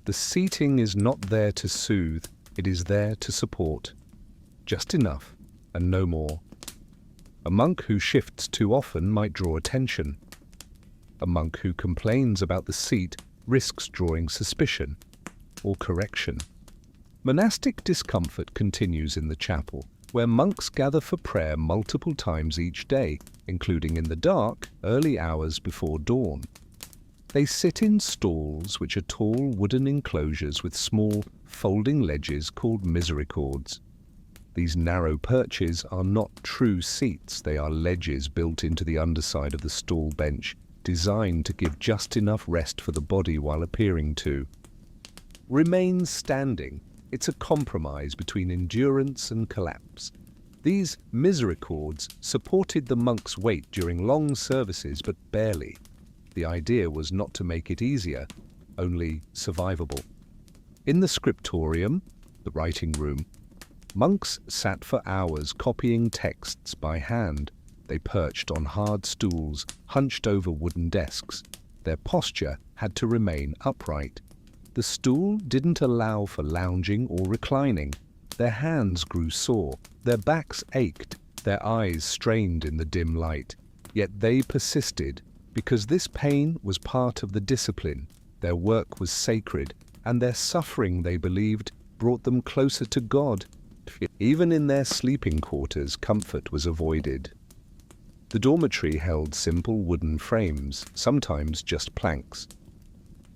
The seating is not there to soothe, it is there to support. Just enough, and no more. A monk who shifts too often might draw attention. A monk who complains about the seat risks drawing suspicion or correction. Monastic discomfort continues in the chapel, where monks gather for prayer multiple times each day, including in the dark, early hours before dawn. They sit in stalls, which are tall wooden enclosures with small, folding ledges called misericords. These narrow perches are not true seats, they are ledges built into the underside of the stall bench, designed to give just enough rest for the body while appearing to remain standing. It's a compromise between endurance and collapse. These misericords supported the monks' weight during long services, but barely. The idea was not to make it easier, only survivable. In the scriptorium, the writing room, monks sat for hours copying texts by hand. They perched on hard stools, hunched over wooden desks. Their posture had to remain upright. The stool didn't allow for lounging or reclining. Their hands grew sore, their backs ached, their eyes strained in the dim light. Yet they persisted, because this pain was part of the discipline. Their work was sacred, and their suffering, they believed, brought them closer to God. Even in their sleeping quarters, comfort was avoided. The dormitory held simple wooden frames, sometimes just planks.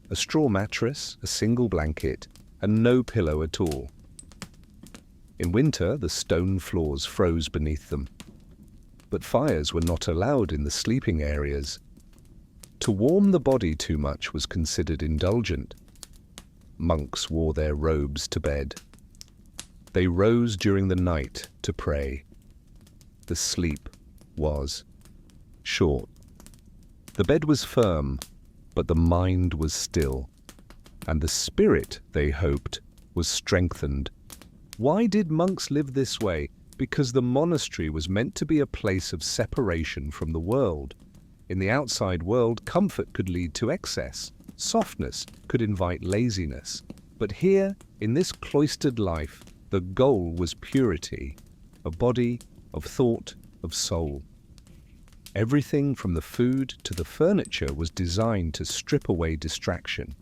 A straw mattress, a single blanket, and no pillow at all. In winter, the stone floors froze beneath them. But fires were not allowed in the sleeping areas. To warm the body too much was considered indulgent. Monks wore their robes to bed. They rose during the night to pray. The sleep was short. The bed was firm, but the mind was still, and the spirit, they hoped, was strengthened. Why did monks live this way? Because the monastery was meant to be a place of separation from the world. In the outside world, comfort could lead to excess. Softness could invite laziness. But here, in this cloistered life, the goal was purity, of body, of thought, of soul. Everything from the food to the furniture was designed to strip away distraction.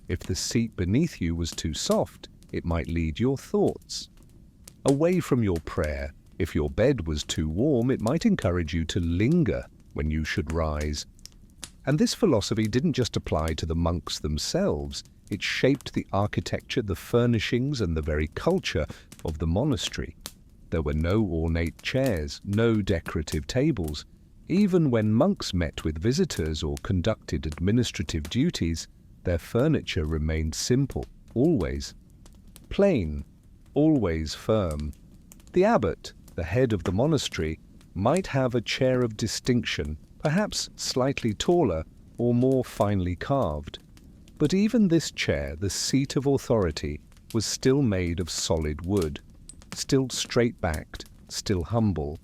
If the seat beneath you was too soft, it might lead your thoughts away from your prayer. If your bed was too warm, it might encourage you to linger when you should rise. And this philosophy didn't just apply to the monks themselves, it shaped the architecture, the furnishings, and the very culture of the monastery. There were no ornate chairs, no decorative tables. Even when monks met with visitors or conducted administrative duties, their furniture remained simple, always plain, always firm. The abbot, the head of the monastery, might have a chair of distinction, perhaps slightly taller or more finely carved. But even this chair, the seat of authority, was still made of solid wood, still straight-backed, still humble.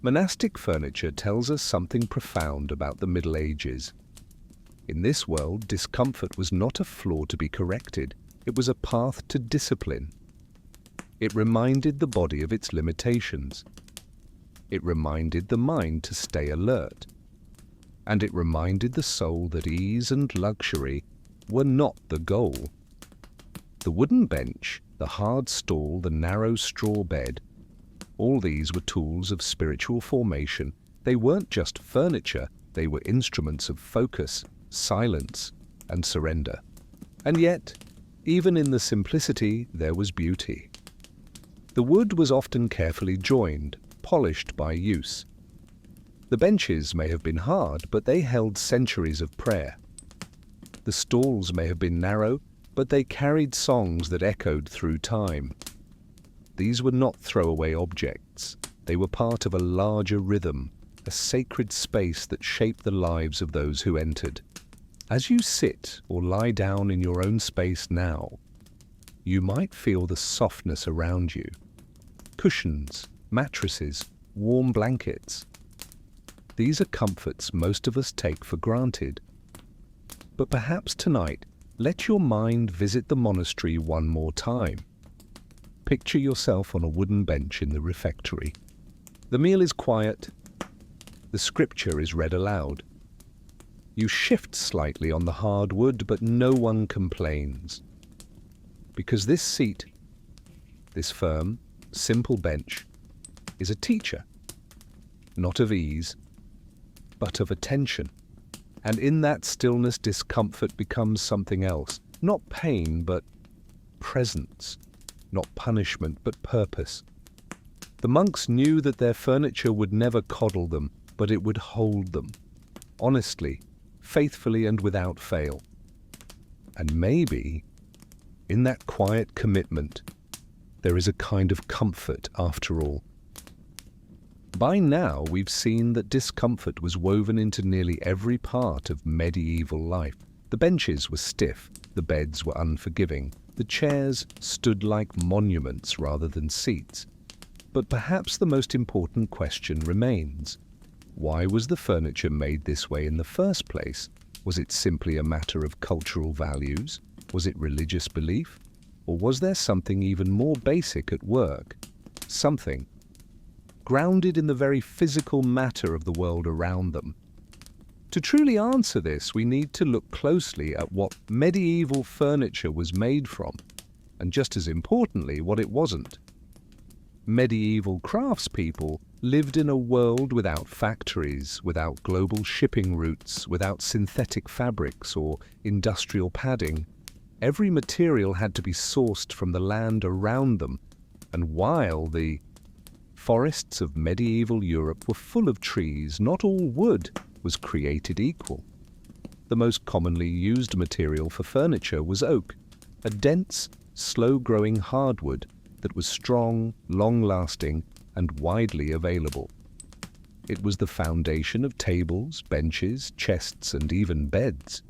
Monastic furniture tells us something profound about the Middle Ages. In this world, discomfort was not a flaw to be corrected, it was a path to discipline. It reminded the body of its limitations. It reminded the mind to stay alert. And it reminded the soul that ease and luxury were not the goal. The wooden bench, the hard stool, the narrow straw bed, all these were tools of spiritual formation. They weren't just furniture, they were instruments of focus, silence, and surrender. And yet, even in the simplicity, there was beauty. The wood was often carefully joined, polished by use. The benches may have been hard, but they held centuries of prayer. The stalls may have been narrow, but they carried songs that echoed through time. These were not throwaway objects. They were part of a larger rhythm, a sacred space that shaped the lives of those who entered. As you sit or lie down in your own space now, you might feel the softness around you. Cushions, mattresses, warm blankets. These are comforts most of us take for granted. But perhaps tonight, let your mind visit the monastery one more time. Picture yourself on a wooden bench in the refectory. The meal is quiet. The scripture is read aloud. You shift slightly on the hard wood, but no one complains. Because this seat, this firm, simple bench, is a teacher, not of ease, but of attention. And in that stillness, discomfort becomes something else. Not pain, but presence. Not punishment, but purpose. The monks knew that their furniture would never coddle them, but it would hold them, honestly, faithfully, and without fail. And maybe, in that quiet commitment, there is a kind of comfort after all. By now, we've seen that discomfort was woven into nearly every part of medieval life. The benches were stiff, the beds were unforgiving, the chairs stood like monuments rather than seats. But perhaps the most important question remains. Why was the furniture made this way in the first place? Was it simply a matter of cultural values? Was it religious belief? Or was there something even more basic at work? Something grounded in the very physical matter of the world around them. To truly answer this, we need to look closely at what medieval furniture was made from, and just as importantly, what it wasn't. Medieval craftspeople lived in a world without factories, without global shipping routes, without synthetic fabrics or industrial padding. Every material had to be sourced from the land around them, and while the forests of medieval Europe were full of trees, not all wood was created equal. The most commonly used material for furniture was oak, a dense, slow-growing hardwood that was strong, long-lasting, and widely available. It was the foundation of tables, benches, chests, and even beds.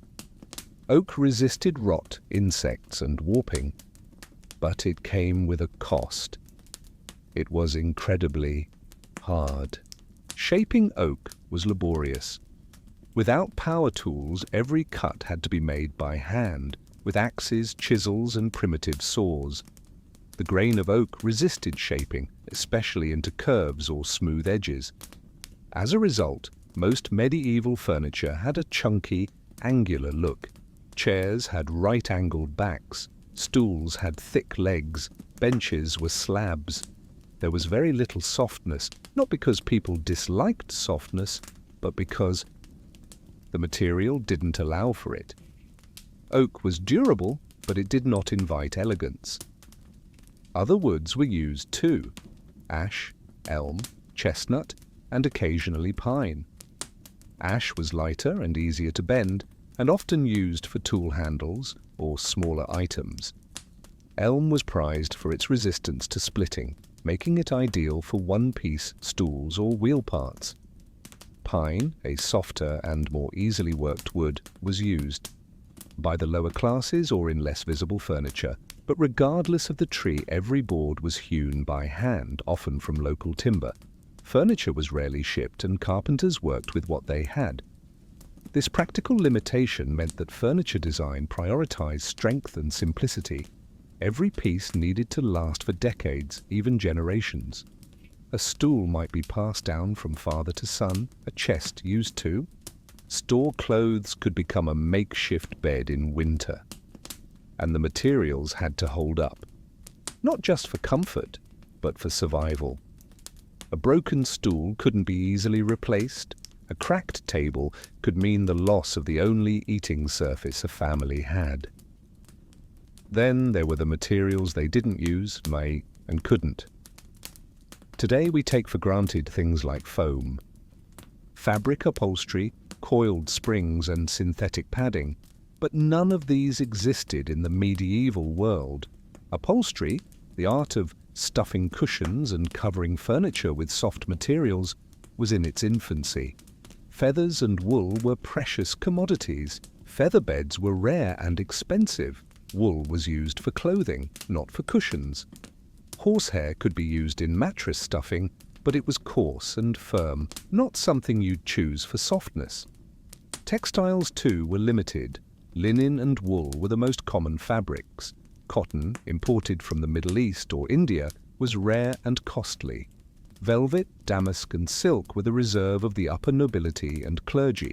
Oak resisted rot, insects, and warping, but it came with a cost. It was incredibly hard. Shaping oak was laborious. Without power tools, every cut had to be made by hand, with axes, chisels, and primitive saws. The grain of oak resisted shaping, especially into curves or smooth edges. As a result, most medieval furniture had a chunky, angular look. Chairs had right-angled backs, stools had thick legs, benches were slabs. There was very little softness, not because people disliked softness, but because the material didn't allow for it. Oak was durable, but it did not invite elegance. Other woods were used too: ash, elm, chestnut, and occasionally pine. Ash was lighter and easier to bend, and often used for tool handles or smaller items. Elm was prized for its resistance to splitting, making it ideal for one-piece stools or wheel parts. Pine, a softer and more easily worked wood, was used by the lower classes or in less visible furniture, but regardless of the tree, every board was hewn by hand, often from local timber. Furniture was rarely shipped, and carpenters worked with what they had. This practical limitation meant that furniture design prioritized strength and simplicity. Every piece needed to last for decades, even generations. A stool might be passed down from father to son, a chest used to. Store clothes could become a makeshift bed in winter. And the materials had to hold up, not just for comfort, but for survival. A broken stool couldn't be easily replaced. A cracked table could mean the loss of the only eating surface a family had. Then there were the materials they didn't use, may, and couldn't. Today we take for granted things like foam, fabric upholstery, coiled springs, and synthetic padding, but none of these existed in the medieval world. Upholstery, the art of stuffing cushions and covering furniture with soft materials, was in its infancy. Feathers and wool were precious commodities. Feather beds were rare and expensive. Wool was used for clothing, not for cushions. Horsehair could be used in mattress stuffing, but it was coarse and firm, not something you'd choose for softness. Textiles, too, were limited. Linen and wool were the most common fabrics. Cotton, imported from the Middle East or India, was rare and costly. Velvet, damask, and silk were the reserve of the upper nobility and clergy.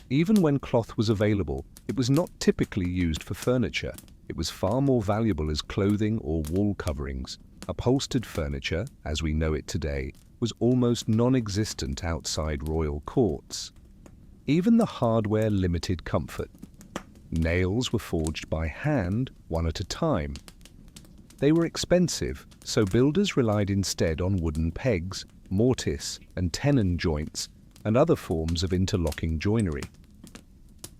Even when cloth was available, it was not typically used for furniture. It was far more valuable as clothing or wall coverings. Upholstered furniture, as we know it today, was almost non-existent outside royal courts. Even the hardware limited comfort. Nails were forged by hand, one at a time. They were expensive, so builders relied instead on wooden pegs, mortise and tenon joints, and other forms of interlocking joinery.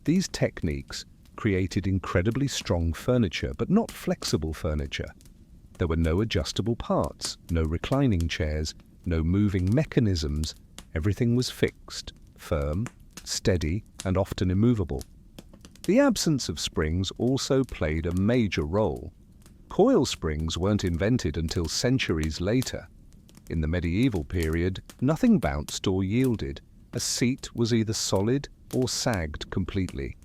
These techniques created incredibly strong furniture, but not flexible furniture. There were no adjustable parts, no reclining chairs, no moving mechanisms. Everything was fixed, firm, steady, and often immovable. The absence of springs also played a major role. Coil springs weren't invented until centuries later. In the medieval period, nothing bounced or yielded. A seat was either solid or sagged completely.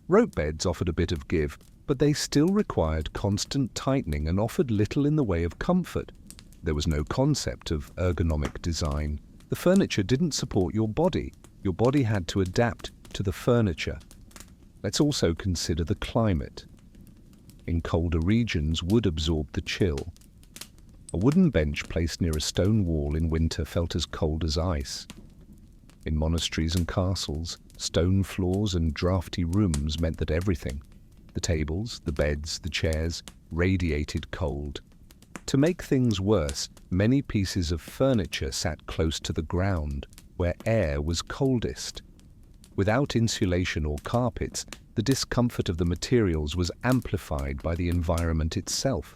Rope beds offered a bit of give, but they still required constant tightening and offered little in the way of comfort. There was no concept of ergonomic design. The furniture didn't support your body. Your body had to adapt to the furniture. Let's also consider the climate. In colder regions, wood absorbed the chill. A wooden bench placed near a stone wall in winter felt as cold as ice. In monasteries and castles, stone floors and drafty rooms meant that everything, the tables, the beds, the chairs, radiated cold. To make things worse, many pieces of furniture sat close to the ground, where air was coldest. Without insulation or carpets, the discomfort of the materials was amplified by the environment itself.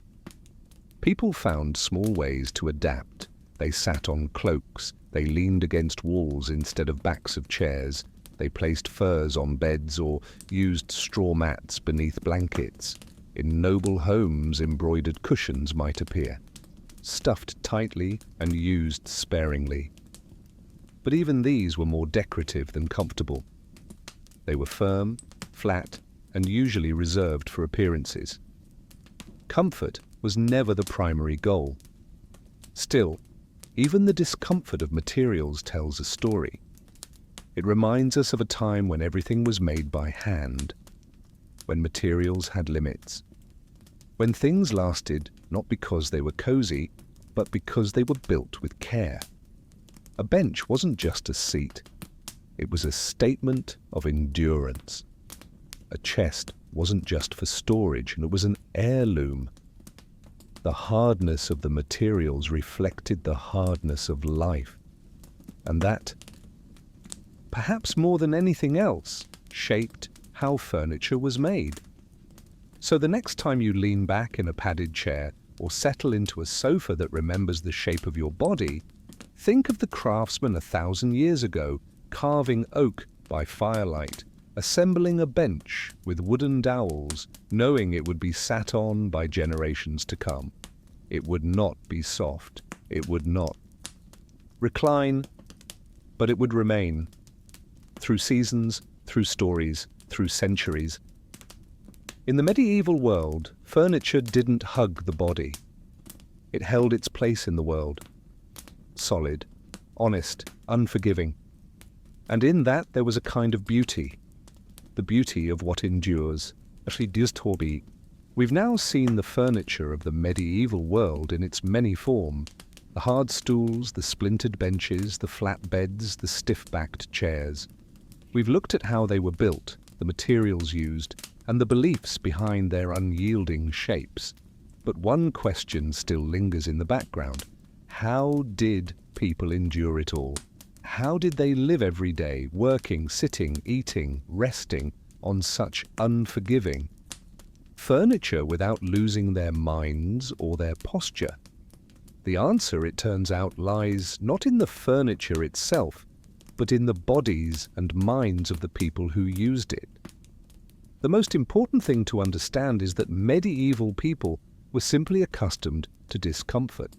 People found small ways to adapt. They sat on cloaks, they leaned against walls instead of backs of chairs, they placed furs on beds or used straw mats beneath blankets. In noble homes, embroidered cushions might appear, stuffed tightly and used sparingly. But even these were more decorative than comfortable. They were firm, flat, and usually reserved for appearances. Comfort was never the primary goal. Still, even the discomfort of materials tells a story. It reminds us of a time when everything was made by hand, when materials had limits, when things lasted not because they were cozy, but because they were built with care. A bench wasn't just a seat. It was a statement of endurance. A chest wasn't just for storage, and it was an heirloom. The hardness of the materials reflected the hardness of life, and that, perhaps more than anything else, shaped how furniture was made. So the next time you lean back in a padded chair or settle into a sofa that remembers the shape of your body, think of the craftsman 1,000 years ago carving oak by firelight, assembling a bench with wooden dowels, knowing it would be sat on by generations to come. It would not be soft. It would not recline, but it would remain. Through seasons, through stories, through centuries. In the medieval world, furniture didn't hug the body. It held its place in the world. Solid, honest, unforgiving. And in that there was a kind of beauty. The beauty of what endures. We've now seen the furniture of the medieval world in its many forms. The hard stools, the splintered benches, the flat beds, the stiff-backed chairs. We've looked at how they were built, the materials used, and the beliefs behind their unyielding shapes. But one question still lingers in the background. How did people endure it all? How did they live every day, working, sitting, eating, resting, on such unforgiving furniture without losing their minds or their posture? The answer, it turns out, lies not in the furniture itself, but in the bodies and minds of the people who used it. The most important thing to understand is that medieval people were simply accustomed to discomfort.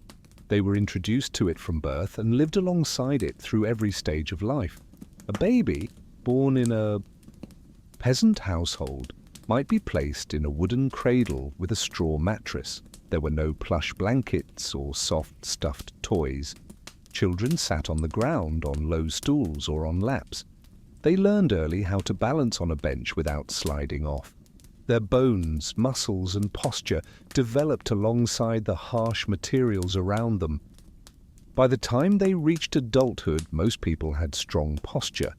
They were introduced to it from birth and lived alongside it through every stage of life. A baby born in a peasant household might be placed in a wooden cradle with a straw mattress. There were no plush blankets or soft stuffed toys. Children sat on the ground on low stools or on laps. They learned early how to balance on a bench without sliding off. Their bones, muscles, and posture developed alongside the harsh materials around them. By the time they reached adulthood, most people had strong posture,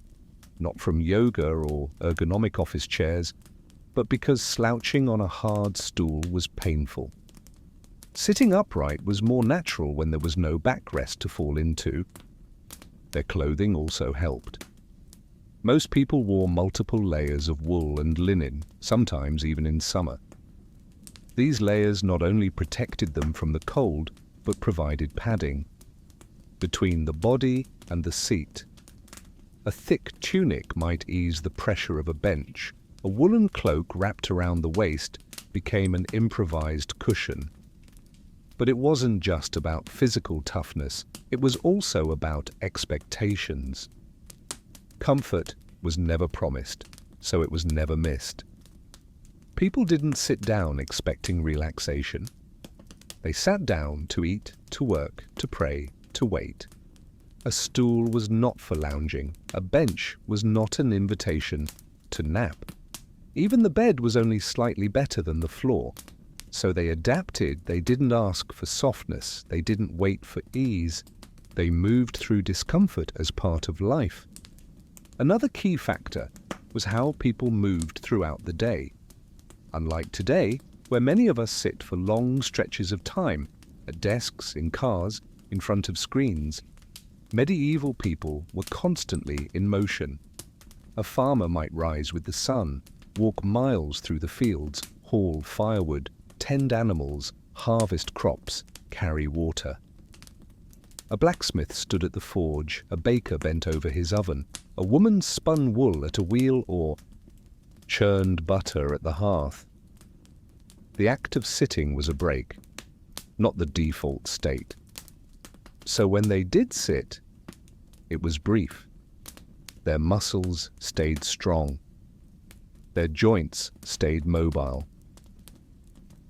not from yoga or ergonomic office chairs, but because slouching on a hard stool was painful. Sitting upright was more natural when there was no backrest to fall into. Their clothing also helped. Most people wore multiple layers of wool and linen, sometimes even in summer. These layers not only protected them from the cold, but provided padding between the body and the seat. A thick tunic might ease the pressure of a bench. A woolen cloak wrapped around the waist became an improvised cushion. But it wasn't just about physical toughness, it was also about expectations. Comfort was never promised, so it was never missed. People didn't sit down expecting relaxation. They sat down to eat, to work, to pray, to wait. A stool was not for lounging. A bench was not an invitation to nap. Even the bed was only slightly better than the floor. So they adapted. They didn't ask for softness. They didn't wait for ease. They moved through discomfort as part of life. Another key factor was how people moved throughout the day. Unlike today, where many of us sit for long stretches of time, at desks, in cars, in front of screens, medieval people were constantly in motion. A farmer might rise with the sun, walk miles through the fields, haul firewood, tend animals, harvest crops, carry water. A blacksmith stood at the forge, a baker bent over his oven, a woman spun wool at a wheel or churned butter at the hearth. The act of sitting was a break, not the default state. So when they did sit, it was brief. Their muscles stayed strong. Their joints stayed mobile.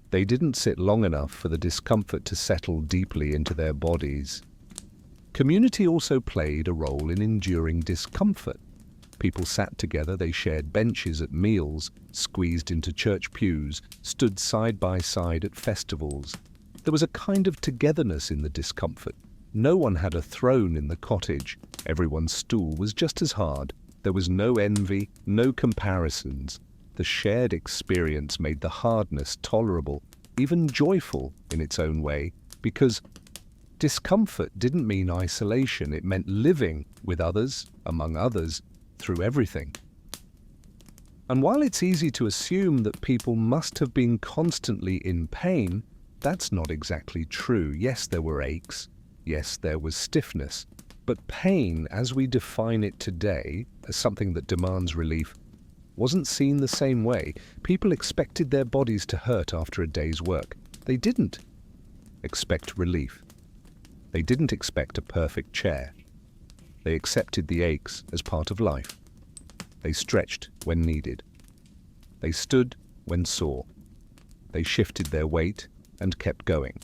They didn't sit long enough for the discomfort to settle deeply into their bodies. Community also played a role in enduring discomfort. People sat together, they shared benches at meals, squeezed into church pews, stood side by side at festivals. There was a kind of togetherness in the discomfort. No one had a throne in the cottage. Everyone's stool was just as hard, There was no envy, no comparisons. The shared experience made the hardness tolerable, even joyful in its own way, because discomfort didn't mean isolation, it meant living with others, among others, through everything. And while it's easy to assume that people must have been constantly in pain, that's not exactly true. Yes, there were aches. Yes, there was stiffness. But pain, as we define it today, as something that demands relief, wasn't seen the same way. People expected their bodies to hurt after a day's work. They didn't expect relief. They didn't expect a perfect chair. They accepted the aches as part of life. They stretched when needed. They stood when sore. They shifted their weight and kept going.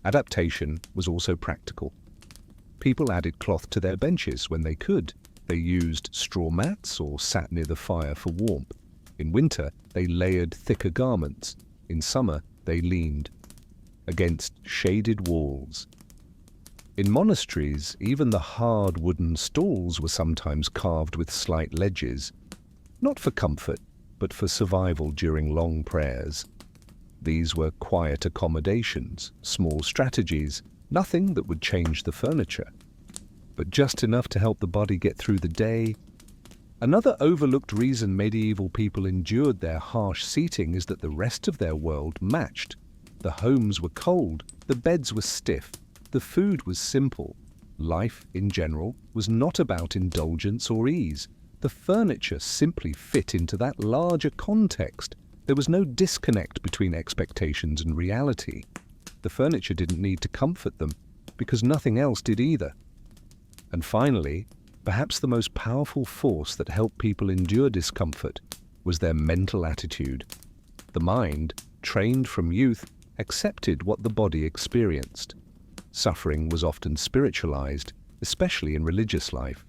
Adaptation was also practical. People added cloth to their benches when they could. They used straw mats or sat near the fire for warmth. In winter, they layered thicker garments. In summer, they leaned against shaded walls. In monasteries, even the hard wooden stalls were sometimes carved with slight ledges, not for comfort, but for survival during long prayers. These were quiet accommodations, small strategies, nothing that would change the furniture, but just enough to help the body get through the day. Another overlooked reason medieval people endured their harsh seating is that the rest of their world matched. The homes were cold, the beds were stiff, the food was simple. Life, in general, was not about indulgence or ease. The furniture simply fit into that larger context. There was no disconnect between expectations and reality. The furniture didn't need to comfort them, because nothing else did either. And finally, perhaps the most powerful force that helped people endure discomfort was their mental attitude. The mind, trained from youth, accepted what the body experienced. Suffering was often spiritualized, especially in religious life.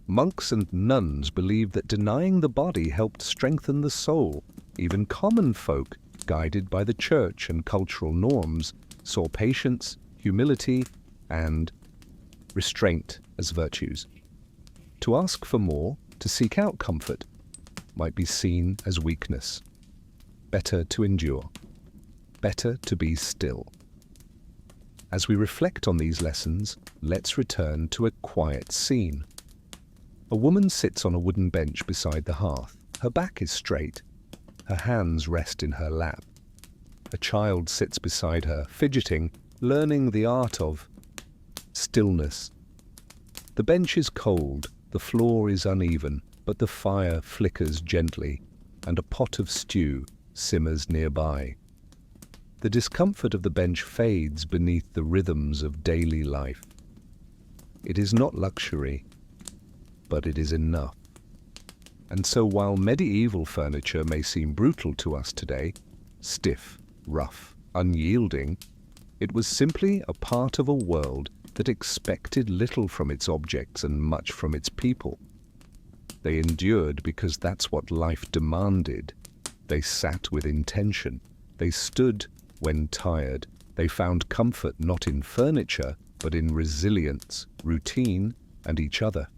Monks and nuns believed that denying the body helped strengthen the soul. Even common folk, guided by the church and cultural norms, saw patience, humility, and restraint as virtues. To ask for more, to seek out comfort, might be seen as weakness. Better to endure. Better to be still. As we reflect on these lessons, let's return to a quiet scene. A woman sits on a wooden bench beside the hearth. Her back is straight. Her hands rest in her lap. A child sits beside her, fidgeting, learning the art of stillness. The bench is cold, the floor is uneven, but the fire flickers gently, and a pot of stew simmers nearby. The discomfort of the bench fades beneath the rhythms of daily life. It is not luxury, but it is enough. And so while medieval furniture may seem brutal to us today, stiff, rough, unyielding, it was simply a part of a world that expected little from its objects and much from its people. They endured because that's what life demanded. They sat with intention. They stood when tired. They found comfort not in furniture, but in resilience, routine, and each other.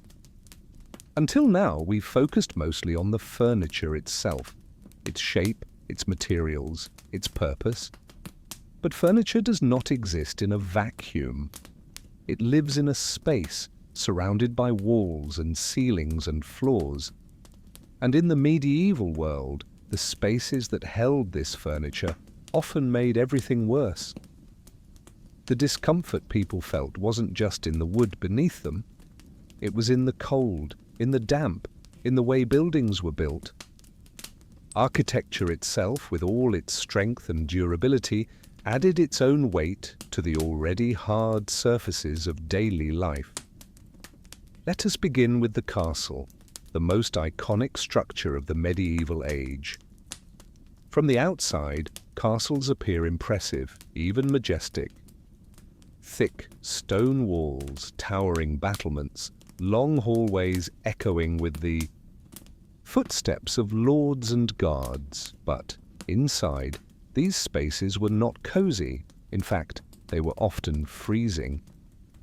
Until now, we've focused mostly on the furniture itself, its shape, its materials, its purpose. But furniture does not exist in a vacuum. It lives in a space surrounded by walls and ceilings and floors. And in the medieval world, the spaces that held this furniture often made everything worse. The discomfort people felt wasn't just in the wood beneath them. It was in the cold, in the damp, in the way buildings were built. Architecture itself, with all its strength and durability, added its own weight to the already hard surfaces of daily life. Let us begin with the castle, the most iconic structure of the medieval age. From the outside, castles appear impressive, even majestic. Thick stone walls, towering battlements, long hallways echoing with the footsteps of lords and guards. But inside, these spaces were not cozy. In fact, they were often freezing.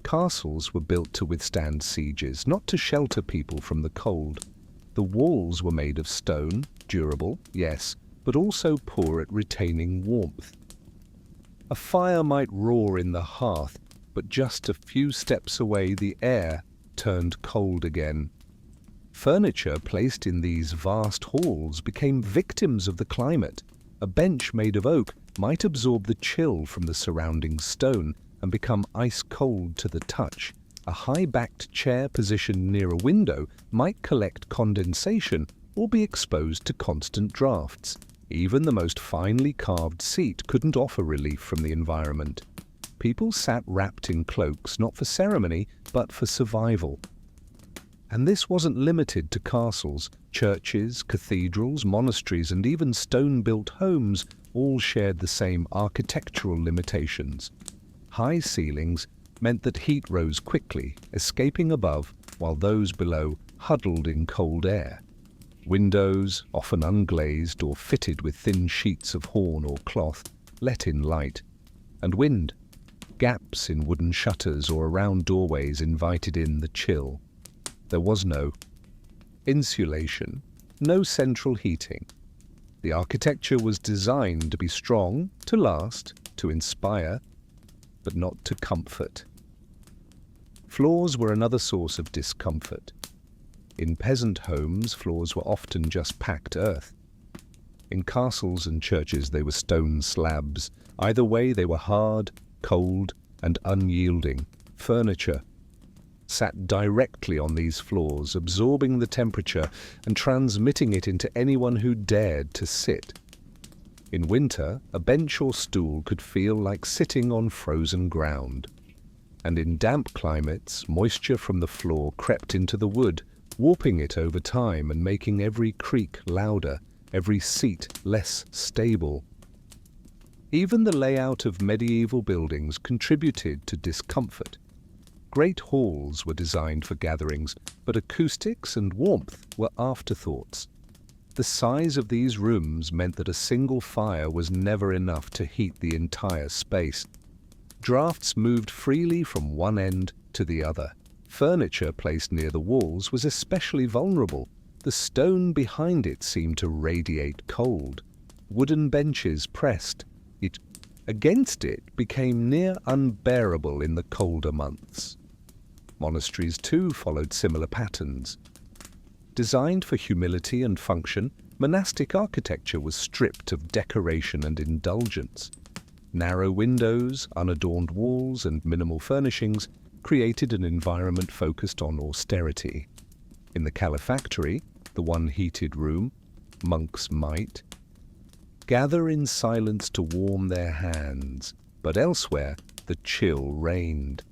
Castles were built to withstand sieges, not to shelter people from the cold. The walls were made of stone, durable, yes, but also poor at retaining warmth. A fire might roar in the hearth, but just a few steps away the air turned cold again. Furniture placed in these vast halls became victims of the climate. A bench made of oak might absorb the chill from the surrounding stone and become ice-cold to the touch. A high-backed chair positioned near a window might collect condensation or be exposed to constant drafts. Even the most finely carved seat couldn't offer relief from the environment. People sat wrapped in cloaks not for ceremony, but for survival. And this wasn't limited to castles. Churches, cathedrals, monasteries, and even stone-built homes all shared the same architectural limitations. High ceilings meant that heat rose quickly, escaping above, while those below huddled in cold air. Windows, often unglazed or fitted with thin sheets of horn or cloth, let in light. And wind. Gaps in wooden shutters or around doorways invited in the chill. There was no insulation, no central heating. The architecture was designed to be strong, to last, to inspire, but not to comfort. Floors were another source of discomfort. In peasant homes, floors were often just packed earth. In castles and churches, they were stone slabs. Either way, they were hard, cold, and unyielding. Furniture sat directly on these floors, absorbing the temperature and transmitting it into anyone who dared to sit. In winter, a bench or stool could feel like sitting on frozen ground. And in damp climates, moisture from the floor crept into the wood, warping it over time and making every creak louder, every seat less stable. Even the layout of medieval buildings contributed to discomfort. Great halls were designed for gatherings, but acoustics and warmth were afterthoughts. The size of these rooms meant that a single fire was never enough to heat the entire space. Drafts moved freely from one end to the other. Furniture placed near the walls was especially vulnerable. The stone behind it seemed to radiate cold. Wooden benches pressed against it became near unbearable in the colder months. Monasteries, too, followed similar patterns. Designed for humility and function, monastic architecture was stripped of decoration and indulgence. Narrow windows, unadorned walls, and minimal furnishings created an environment focused on austerity. In the calefactory, the one heated room, monks might gather in silence to warm their hands, but elsewhere the chill reigned.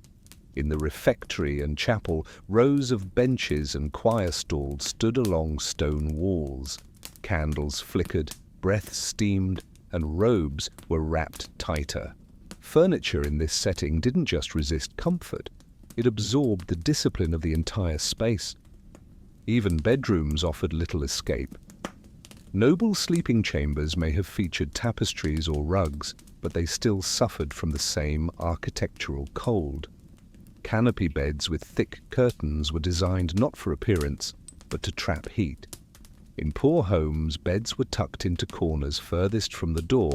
In the refectory and chapel, rows of benches and choir stalls stood along stone walls. Candles flickered, breath steamed, and robes were wrapped tighter. Furniture in this setting didn't just resist comfort, it absorbed the discipline of the entire space. Even bedrooms offered little escape. Noble sleeping chambers may have featured tapestries or rugs, but they still suffered from the same architectural cold. Canopy beds with thick curtains were designed not for appearance, but to trap heat. In poor homes, beds were tucked into corners furthest from the door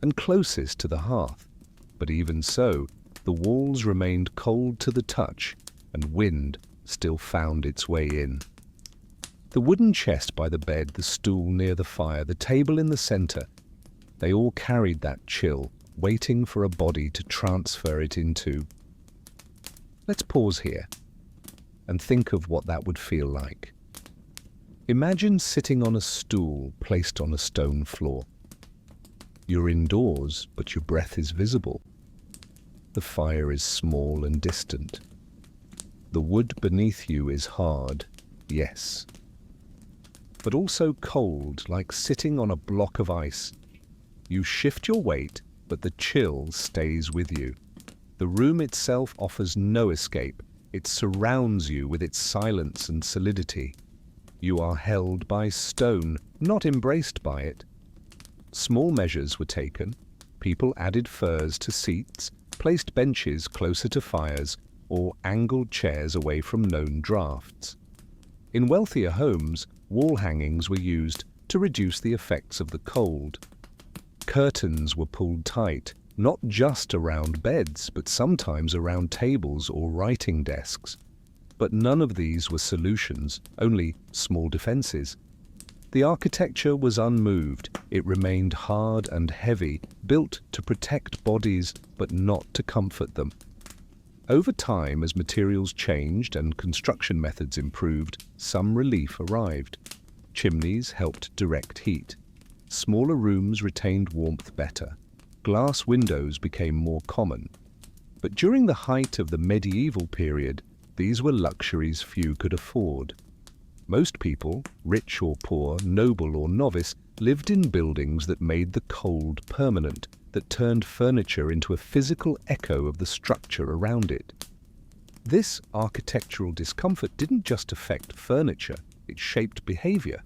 and closest to the hearth. But even so, the walls remained cold to the touch, and wind still found its way in. The wooden chest by the bed, the stool near the fire, the table in the center, they all carried that chill, waiting for a body to transfer it into. Let's pause here and think of what that would feel like. Imagine sitting on a stool placed on a stone floor. You're indoors, but your breath is visible. The fire is small and distant. The wood beneath you is hard, yes, but also cold, like sitting on a block of ice. You shift your weight, but the chill stays with you. The room itself offers no escape. It surrounds you with its silence and solidity. You are held by stone, not embraced by it. Small measures were taken. People added furs to seats, placed benches closer to fires, or angled chairs away from known drafts. In wealthier homes, wall hangings were used to reduce the effects of the cold. Curtains were pulled tight, not just around beds, but sometimes around tables or writing desks. But none of these were solutions, only small defenses. The architecture was unmoved. It remained hard and heavy, built to protect bodies but not to comfort them. Over time, as materials changed and construction methods improved, some relief arrived. Chimneys helped direct heat. Smaller rooms retained warmth better. Glass windows became more common. But during the height of the medieval period, these were luxuries few could afford. Most people, rich or poor, noble or novice, lived in buildings that made the cold permanent, that turned furniture into a physical echo of the structure around it. This architectural discomfort didn't just affect furniture, it shaped behavior.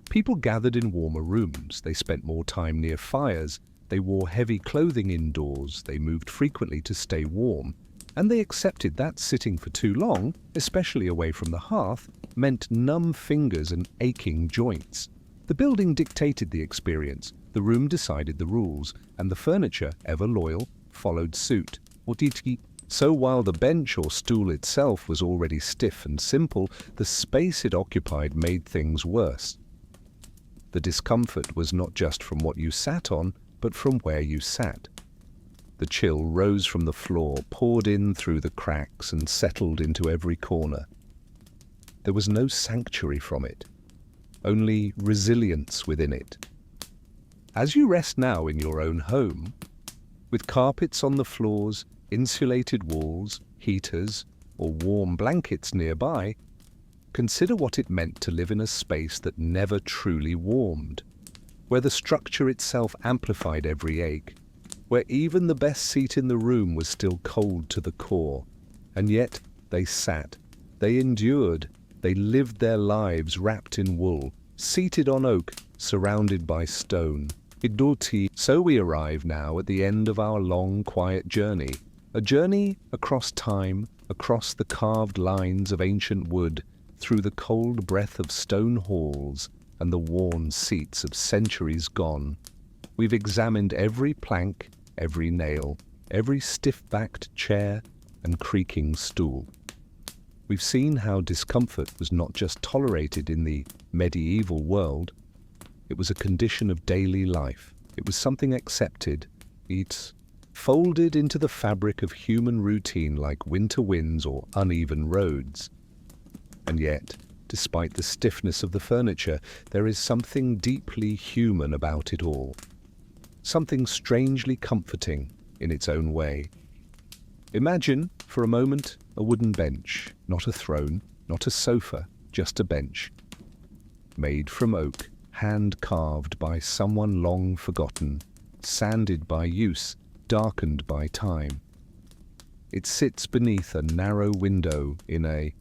People gathered in warmer rooms, they spent more time near fires, they wore heavy clothing indoors, they moved frequently to stay warm, and they accepted that sitting for too long, especially away from the hearth, meant numb fingers and aching joints. The building dictated the experience, the room decided the rules, and the furniture, ever loyal, followed suit. So while the bench or stool itself was already stiff and simple, the space it occupied made things worse. The discomfort was not just from what you sat on, but from where you sat. The chill rose from the floor, poured in through the cracks, and settled into every corner. There was no sanctuary from it, only resilience within it. As you rest now in your own home, with carpets on the floors, insulated walls, heaters, or warm blankets nearby, consider what it meant to live in a space that never truly warmed, where the structure itself amplified every ache, where even the best seat in the room was still cold to the core, and yet they sat, they endured, they lived their lives wrapped in wool, seated on oak, surrounded by stone. So we arrive now at the end of our long, quiet journey, a journey across time, across the carved lines of ancient wood, through the cold breath of stone halls and the worn seats of centuries gone. We've examined every plank, every nail, every stiff-backed chair and creaking stool. We've seen how discomfort was not just tolerated in the medieval world. It was a condition of daily life. It was something accepted. It's folded into the fabric of human routine like winter winds or uneven roads. And yet, despite the stiffness of the furniture, there is something deeply human about it all. Something strangely comforting in its own way. Imagine, for a moment, a wooden bench, not a throne, not a sofa, just a bench. Made from oak, hand-carved by someone long forgotten, sanded by use, darkened by time. It sits beneath a narrow window in a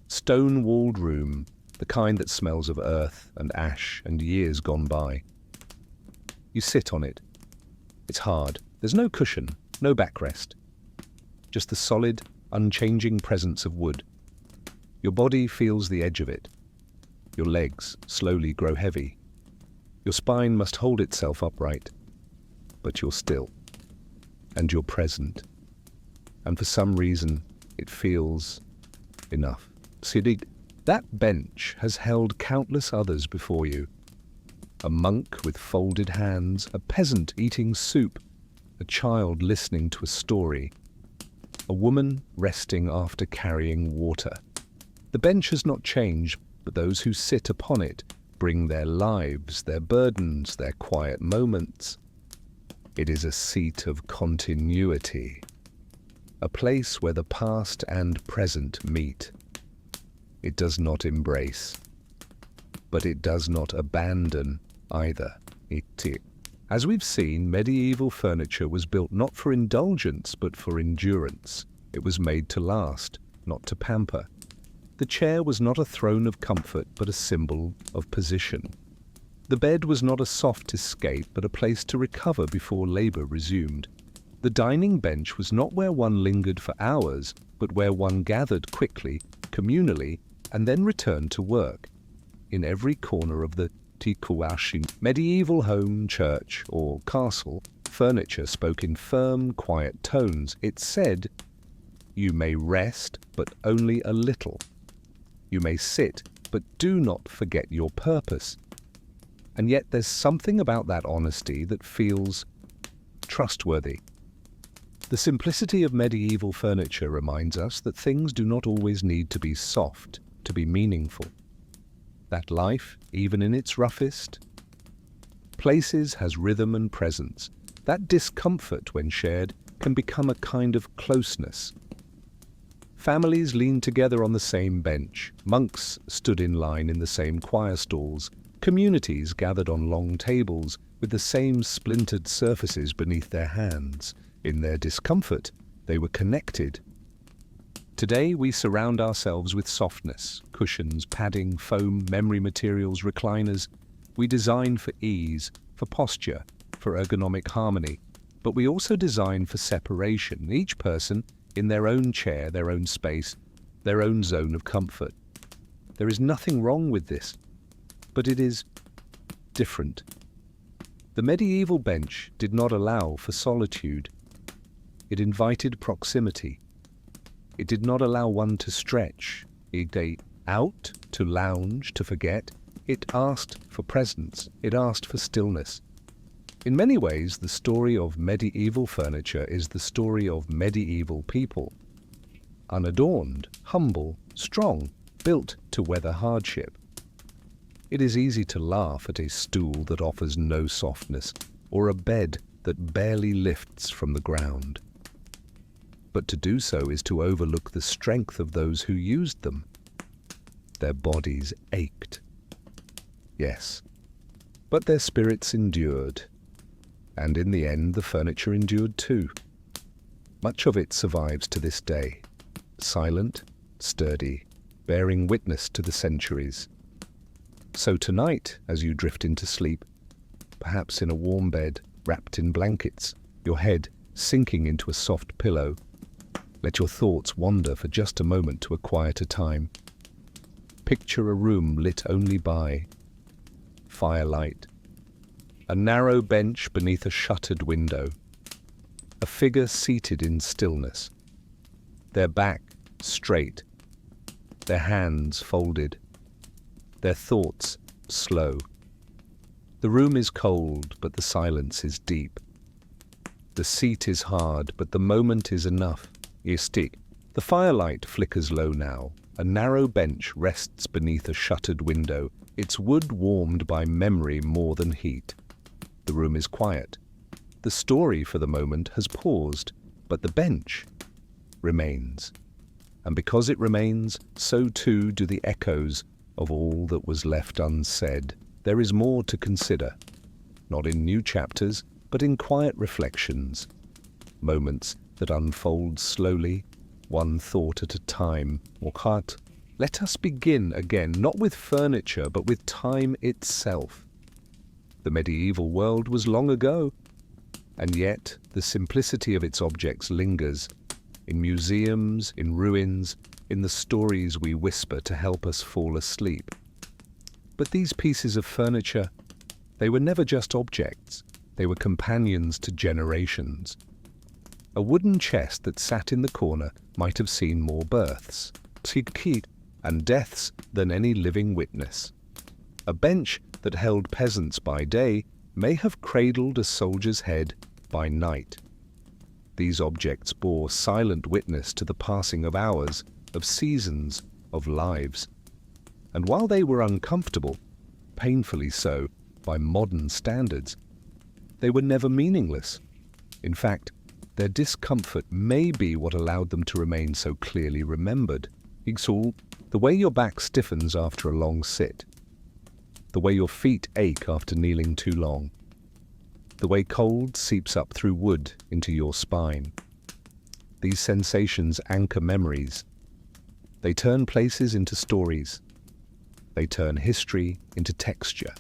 stone-walled room, the kind that smells of earth and ash and years gone by. You sit on it. It's hard. There's no cushion, no backrest. Just the solid, unchanging presence of wood. Your body feels the edge of it. Your legs slowly grow heavy. Your spine must hold itself upright. But you're still. And you're present. And for some reason, it feels enough. See, that bench has held countless others before you. A monk with folded hands, a peasant eating soup, a child listening to a story, a woman resting after carrying water. The bench has not changed, but those who sit upon it bring their lives, their burdens, their quiet moments. It is a seat of continuity, a place where the past and present meet. It does not embrace, but it does not abandon either. As we've seen, medieval furniture was built not for indulgence, but for endurance. It was made to last, not to pamper. The chair was not a throne of comfort, but a symbol of position. The bed was not a soft escape, but a place to recover before labor resumed. The dining bench was not where one lingered for hours, but where one gathered quickly, communally, and then returned to work. In every corner of the tikuashin, medieval home, church, or castle, furniture spoke in firm, quiet tones. It said, "You may rest, but only a little. You may sit, but do not forget your purpose." And yet there's something about that honesty that feels trustworthy. The simplicity of medieval furniture reminds us that things do not always need to be soft to be meaningful. That life, even in its roughest places, has rhythm and presence. That discomfort, when shared, can become a kind of closeness. Families leaned together on the same bench. Monks stood in line in the same choir stalls. Communities gathered on long tables with the same splintered surfaces beneath their hands. In their discomfort, they were connected. Today, we surround ourselves with softness, cushions, padding, foam, memory materials, recliners. We design for ease, for posture, for ergonomic harmony, but we also design for separation, each person in their own chair, their own space, their own zone of comfort. There is nothing wrong with this, but it is different. The medieval bench did not allow for solitude. It invited proximity. It did not allow one to stretch, out, to lounge, to forget. It asked for presence. It asked for stillness. In many ways, the story of medieval furniture is the story of medieval people. Unadorned, humble, strong, built to weather hardship. It is easy to laugh at a stool that offers no softness, or a bed that barely lifts from the ground. But to do so is to overlook the strength of those who used them. Their bodies ached. Yes, but their spirits endured. And in the end, the furniture endured too. Much of it survives to this day, silent, sturdy, bearing witness to the centuries. So tonight, as you drift into sleep, perhaps in a warm bed, wrapped in blankets, your head sinking into a soft pillow, let your thoughts wander for just a moment to a quieter time. Picture a room lit only by firelight, a narrow bench beneath a shuttered window, a figure seated in stillness, their back straight, their hands folded, their thoughts slow. The room is cold, but the silence is deep. The seat is hard, but the moment is enough. The firelight flickers low now. A narrow bench rests beneath a shuttered window, its wood warmed by memory more than heat. The room is quiet. The story for the moment has paused, but the bench remains. And because it remains, so too do the echoes of all that was left unsaid. There is more to consider, not in new chapters, but in quiet reflections, moments that unfold slowly, one thought at a time. Wakhat, let us begin again, not with furniture, but with time itself. The medieval world was long ago, and yet the simplicity of its objects lingers, in museums, in ruins, in the stories we whisper to help us fall asleep. But these pieces of furniture, they were never just objects, they were companions to generations. A wooden chest that sat in the corner might have seen more births, and deaths than any living witness. A bench that held peasants by day may have cradled a soldier's head by night. These objects bore silent witness to the passing of hours, of seasons, of lives. And while they were uncomfortable, painfully so, by modern standards, they were never meaningless. In fact, their discomfort may be what allowed them to remain so clearly remembered. The way your back stiffens after a long sit, the way your feet ache after kneeling too long, the way cold seeps up through wood into your spine. These sensations anchor memories. They turn places into stories. They turn history into texture.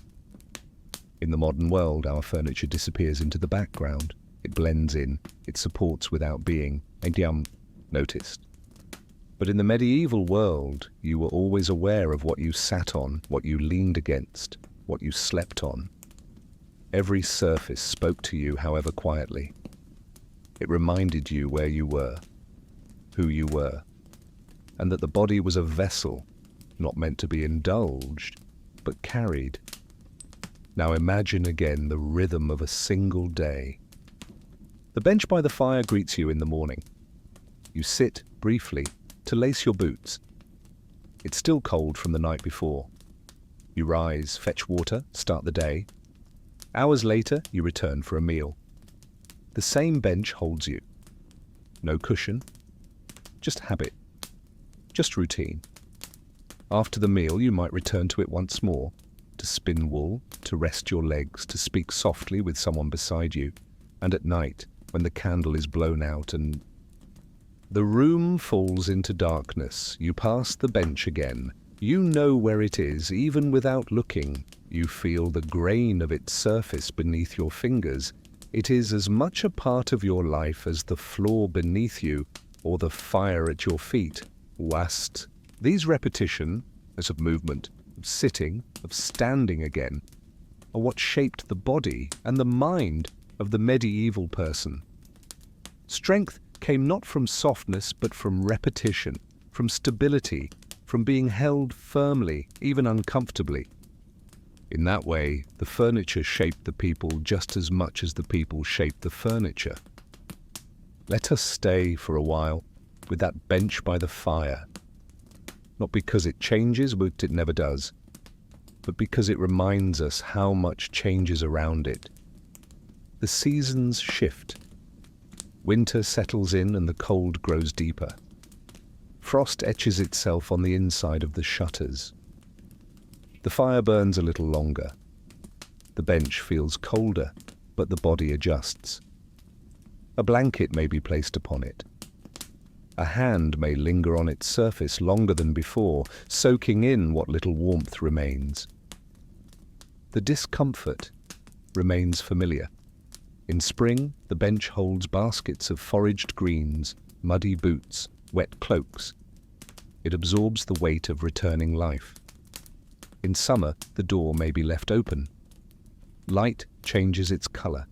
In the modern world, our furniture disappears into the background. It blends in, it supports without being noticed. But in the medieval world, you were always aware of what you sat on, what you leaned against, what you slept on. Every surface spoke to you, however quietly. It reminded you where you were, who you were, and that the body was a vessel, not meant to be indulged, but carried. Now imagine again the rhythm of a single day. The bench by the fire greets you in the morning. You sit briefly to lace your boots. It's still cold from the night before. You rise, fetch water, start the day. Hours later, you return for a meal. The same bench holds you. No cushion, just habit, just routine. After the meal, you might return to it once more, to spin wool, to rest your legs, to speak softly with someone beside you, and at night, when the candle is blown out and the room falls into darkness, you pass the bench again. You know where it is, even without looking. You feel the grain of its surface beneath your fingers. It is as much a part of your life as the floor beneath you or the fire at your feet. Wast. These repetitions of movement, of sitting, of standing again, are what shaped the body and the mind of the medieval person. Strength came not from softness but from repetition, from stability, from being held firmly, even uncomfortably. In that way, the furniture shaped the people just as much as the people shaped the furniture. Let us stay for a while with that bench by the fire, not because it changes, but it never does, but because it reminds us how much changes around it. The seasons shift. Winter settles in and the cold grows deeper. Frost etches itself on the inside of the shutters. The fire burns a little longer. The bench feels colder, but the body adjusts. A blanket may be placed upon it. A hand may linger on its surface longer than before, soaking in what little warmth remains. The discomfort remains familiar. In spring, the bench holds baskets of foraged greens, muddy boots, wet cloaks. It absorbs the weight of returning life. In summer, the door may be left open. Light changes its color.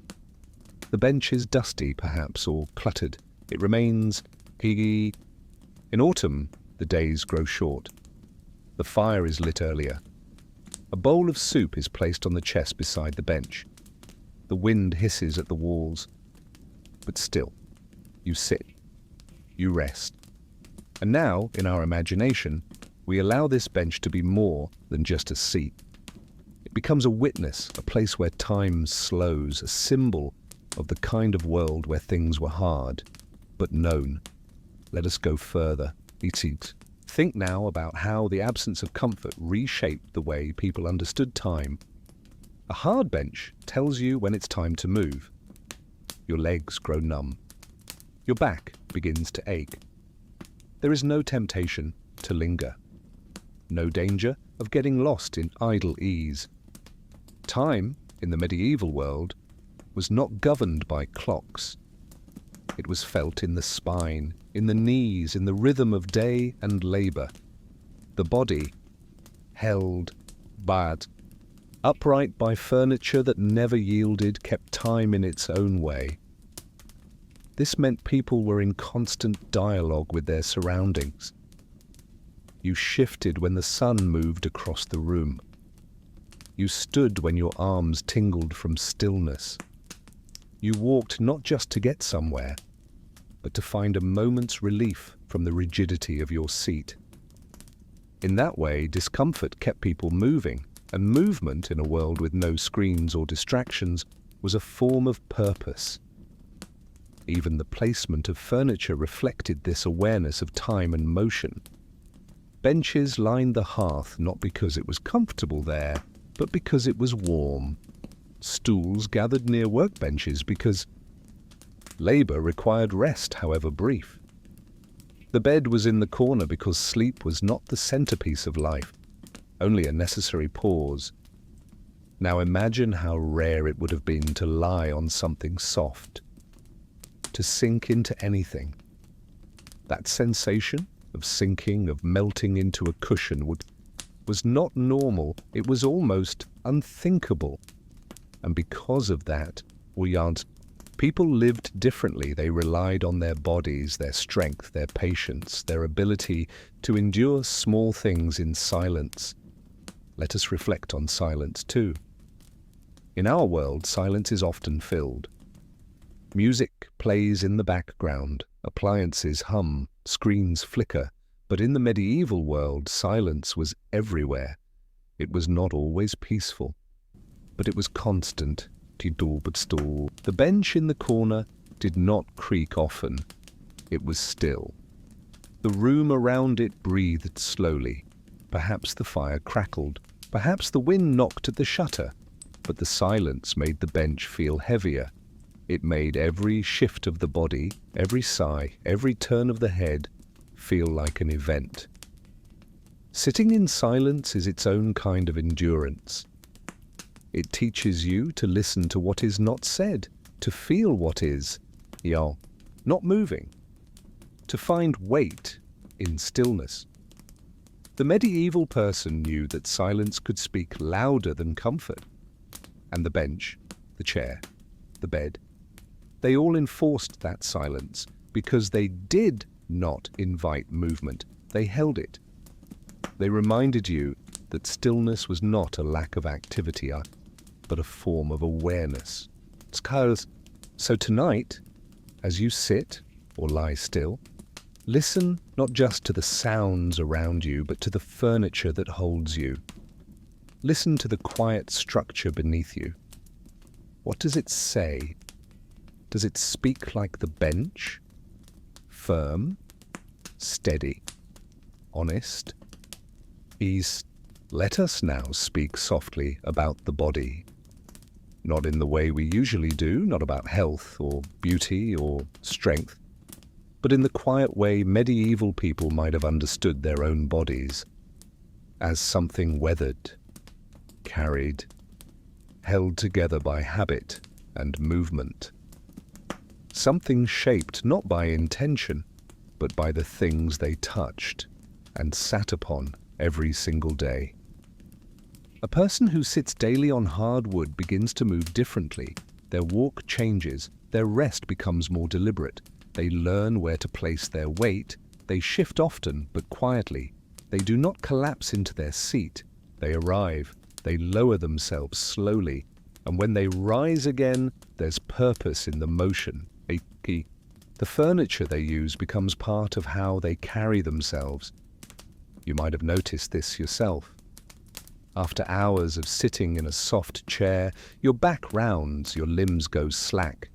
The bench is dusty, perhaps, or cluttered. It remains piggy. In autumn, the days grow short. The fire is lit earlier. A bowl of soup is placed on the chest beside the bench. The wind hisses at the walls. But still, you sit. You rest. And now, in our imagination, we allow this bench to be more than just a seat. It becomes a witness, a place where time slows, a symbol of the kind of world where things were hard, but known. Let us go further. Think now about how the absence of comfort reshaped the way people understood time. A hard bench tells you when it's time to move. Your legs grow numb. Your back begins to ache. There is no temptation to linger. No danger of getting lost in idle ease. Time, in the medieval world, was not governed by clocks. It was felt in the spine, in the knees, in the rhythm of day and labor. The body, held, bad, upright by furniture that never yielded, kept time in its own way. This meant people were in constant dialogue with their surroundings. You shifted when the sun moved across the room. You stood when your arms tingled from stillness. You walked not just to get somewhere, but to find a moment's relief from the rigidity of your seat. In that way, discomfort kept people moving, and movement in a world with no screens or distractions was a form of purpose. Even the placement of furniture reflected this awareness of time and motion. Benches lined the hearth not because it was comfortable there, but because it was warm. Stools gathered near workbenches because labor required rest, however brief. The bed was in the corner because sleep was not the centerpiece of life, only a necessary pause. Now imagine how rare it would have been to lie on something soft, to sink into anything. That sensation of sinking, of melting into a cushion was not normal. It was almost unthinkable. And because of that, people lived differently. They relied on their bodies, their strength, their patience, their ability to endure small things in silence. Let us reflect on silence too. In our world, silence is often filled. Music plays in the background, appliances hum, screens flicker, but in the medieval world, silence was everywhere. It was not always peaceful, but it was constant. The bench in the corner did not creak often. It was still. The room around it breathed slowly. Perhaps the fire crackled. Perhaps the wind knocked at the shutter. But the silence made the bench feel heavier. It made every shift of the body, every sigh, every turn of the head feel like an event. Sitting in silence is its own kind of endurance. It teaches you to listen to what is not said, to feel what is, not moving, to find weight in stillness. The medieval person knew that silence could speak louder than comfort. And the bench, the chair, the bed, they all enforced that silence because they did not invite movement. They held it. They reminded you that stillness was not a lack of activity, but a form of awareness. So tonight, as you sit or lie still, listen not just to the sounds around you, but to the furniture that holds you. Listen to the quiet structure beneath you. What does it say? Does it speak like the bench? Firm, steady, honest, ease. Let us now speak softly about the body. Not in the way we usually do, not about health or beauty or strength, but in the quiet way medieval people might have understood their own bodies, as something weathered, carried, held together by habit and movement. Something shaped not by intention, but by the things they touched and sat upon every single day. A person who sits daily on hard wood begins to move differently. Their walk changes, their rest becomes more deliberate. They learn where to place their weight. They shift often, but quietly. They do not collapse into their seat. They arrive. They lower themselves slowly. And when they rise again, there's purpose in the motion. The furniture they use becomes part of how they carry themselves. You might have noticed this yourself. After hours of sitting in a soft chair, your back rounds, your limbs go slack.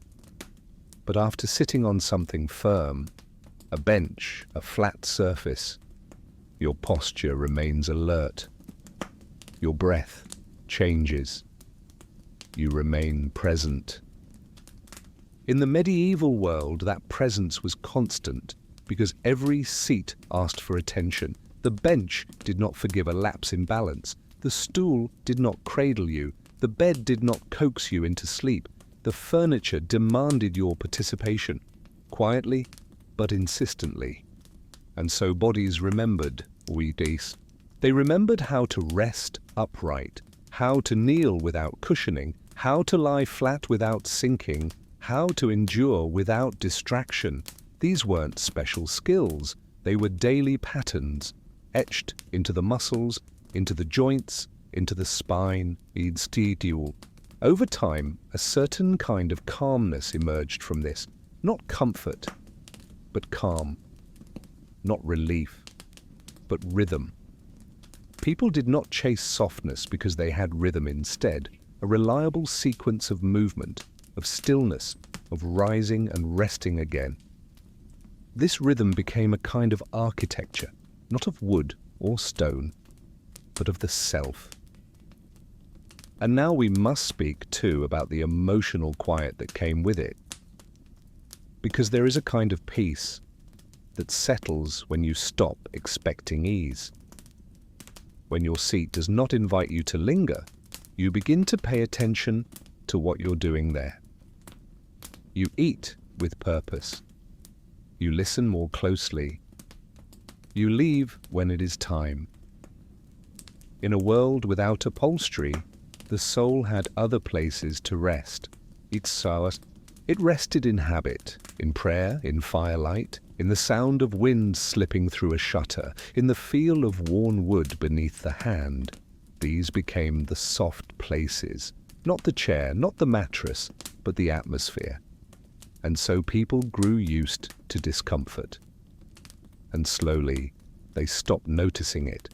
But after sitting on something firm, a bench, a flat surface, your posture remains alert. Your breath changes. You remain present. In the medieval world, that presence was constant because every seat asked for attention. The bench did not forgive a lapse in balance. The stool did not cradle you. The bed did not coax you into sleep. The furniture demanded your participation, quietly but insistently. And so bodies remembered, they remembered how to rest upright, how to kneel without cushioning, how to lie flat without sinking, how to endure without distraction. These weren't special skills. They were daily patterns, etched into the muscles, into the joints, into the spine. Over time, a certain kind of calmness emerged from this. Not comfort, but calm. Not relief, but rhythm. People did not chase softness because they had rhythm instead, a reliable sequence of movement, of stillness, of rising and resting again. This rhythm became a kind of architecture, not of wood or stone, but of the self. And now we must speak too about the emotional quiet that came with it. Because there is a kind of peace that settles when you stop expecting ease. When your seat does not invite you to linger, you begin to pay attention to what you're doing there. You eat with purpose. You listen more closely. You leave when it is time. In a world without upholstery, the soul had other places to rest. It rested in habit, in prayer, in firelight, in the sound of wind slipping through a shutter, in the feel of worn wood beneath the hand. These became the soft places, not the chair, not the mattress, but the atmosphere. And so people grew used to discomfort. And slowly, they stopped noticing it.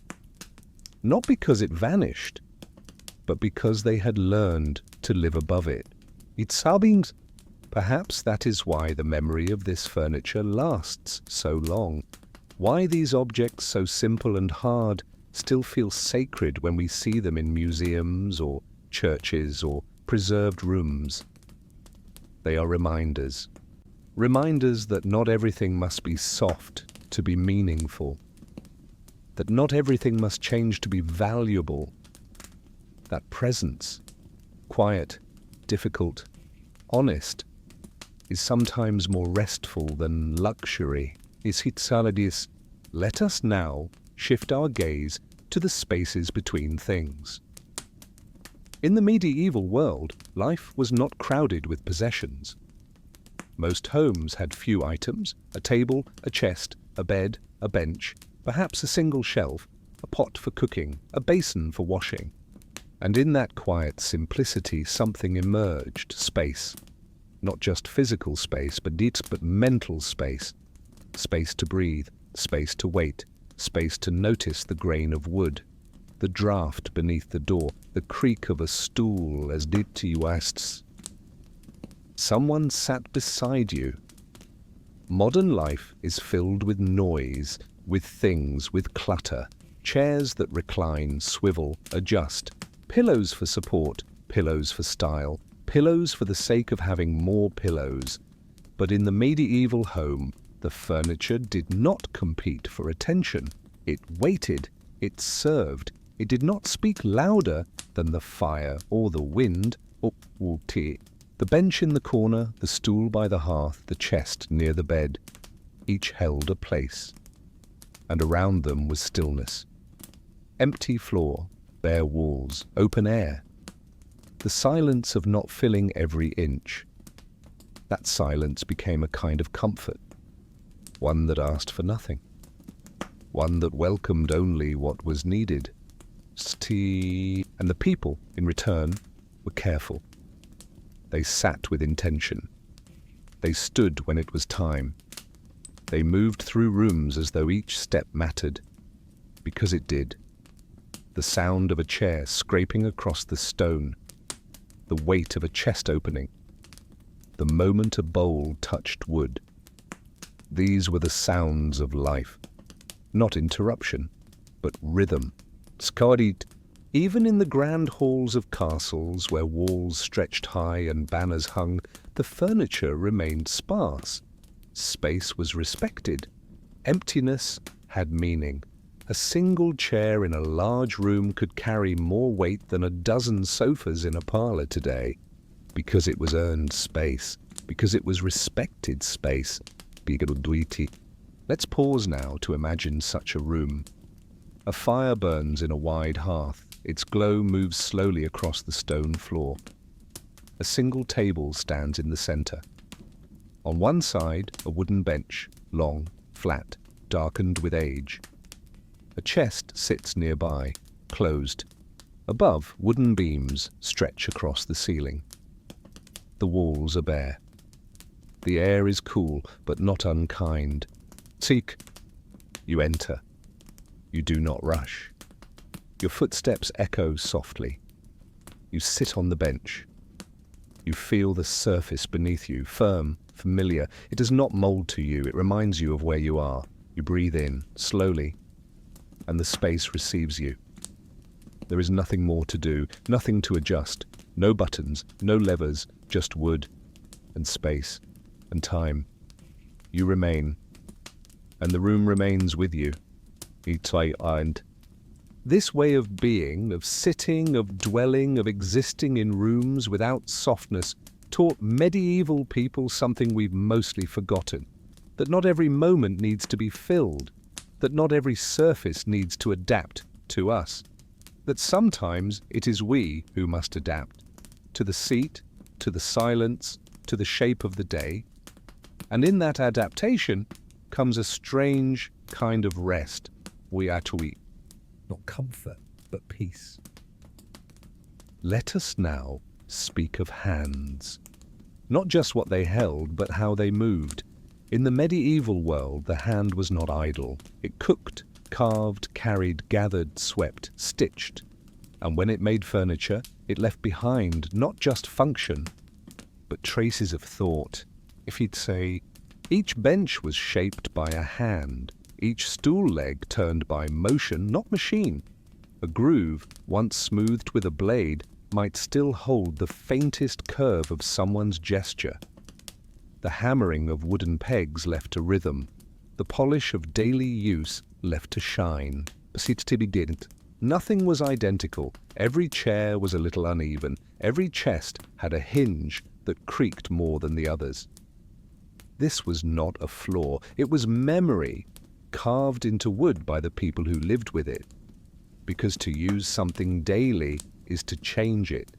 Not because it vanished, but because they had learned to live above it. Perhaps that is why the memory of this furniture lasts so long. Why these objects, so simple and hard, still feel sacred when we see them in museums or churches or preserved rooms. They are reminders. Reminders that not everything must be soft to be meaningful. That not everything must change to be valuable. That presence, quiet, difficult, honest, is sometimes more restful than luxury. Let us now shift our gaze to the spaces between things. In the medieval world, life was not crowded with possessions. Most homes had few items: a table, a chest, a bed, a bench, perhaps a single shelf, a pot for cooking, a basin for washing. And in that quiet simplicity something emerged: space. Not just physical space, but mental space. Space to breathe, space to wait, space to notice the grain of wood, the draft beneath the door, the creak of a stool as someone sat beside you. Modern life is filled with noise, with things, with clutter, chairs that recline, swivel, adjust, pillows for support, pillows for style, pillows for the sake of having more pillows. But in the medieval home, the furniture did not compete for attention. It waited, it served. It did not speak louder than the fire or the wind or tea. The bench in the corner, the stool by the hearth, the chest near the bed, each held a place. And around them was stillness. Empty floor, bare walls, open air. The silence of not filling every inch. That silence became a kind of comfort, one that asked for nothing, one that welcomed only what was needed. And the people, in return, were careful. They sat with intention. They stood when it was time. They moved through rooms as though each step mattered, because it did. The sound of a chair scraping across the stone, the weight of a chest opening, the moment a bowl touched wood. These were the sounds of life, not interruption, but rhythm. Even in the grand halls of castles where walls stretched high and banners hung, the furniture remained sparse. Space was respected. Emptiness had meaning. A single chair in a large room could carry more weight than a dozen sofas in a parlor today, because it was earned space, because it was respected space. Let's pause now to imagine such a room. A fire burns in a wide hearth. Its glow moves slowly across the stone floor. A single table stands in the center. On one side, a wooden bench, long, flat, darkened with age. A chest sits nearby, closed. Above, wooden beams stretch across the ceiling. The walls are bare. The air is cool, but not unkind. Seek. You enter. You do not rush. Your footsteps echo softly. You sit on the bench. You feel the surface beneath you, firm, familiar. It does not mold to you. It reminds you of where you are. You breathe in, slowly, and the space receives you. There is nothing more to do, nothing to adjust. No buttons, no levers, just wood and space and time. You remain, and the room remains with you. And this way of being, of sitting, of dwelling, of existing in rooms without softness, taught medieval people something we've mostly forgotten, that not every moment needs to be filled, that not every surface needs to adapt to us, that sometimes it is we who must adapt to the seat, to the silence, to the shape of the day. And in that adaptation comes a strange kind of rest, not comfort, but peace. Let us now speak of hands. Not just what they held, but how they moved. In the medieval world, the hand was not idle. It cooked, carved, carried, gathered, swept, stitched. And when it made furniture, it left behind not just function, but traces of thought. If he'd say, each bench was shaped by a hand, each stool leg turned by motion, not machine. A groove, once smoothed with a blade, might still hold the faintest curve of someone's gesture. The hammering of wooden pegs left a rhythm. The polish of daily use left a shine. Nothing was identical. Every chair was a little uneven. Every chest had a hinge that creaked more than the others. This was not a flaw. It was memory, carved into wood by the people who lived with it. Because to use something daily is to change it.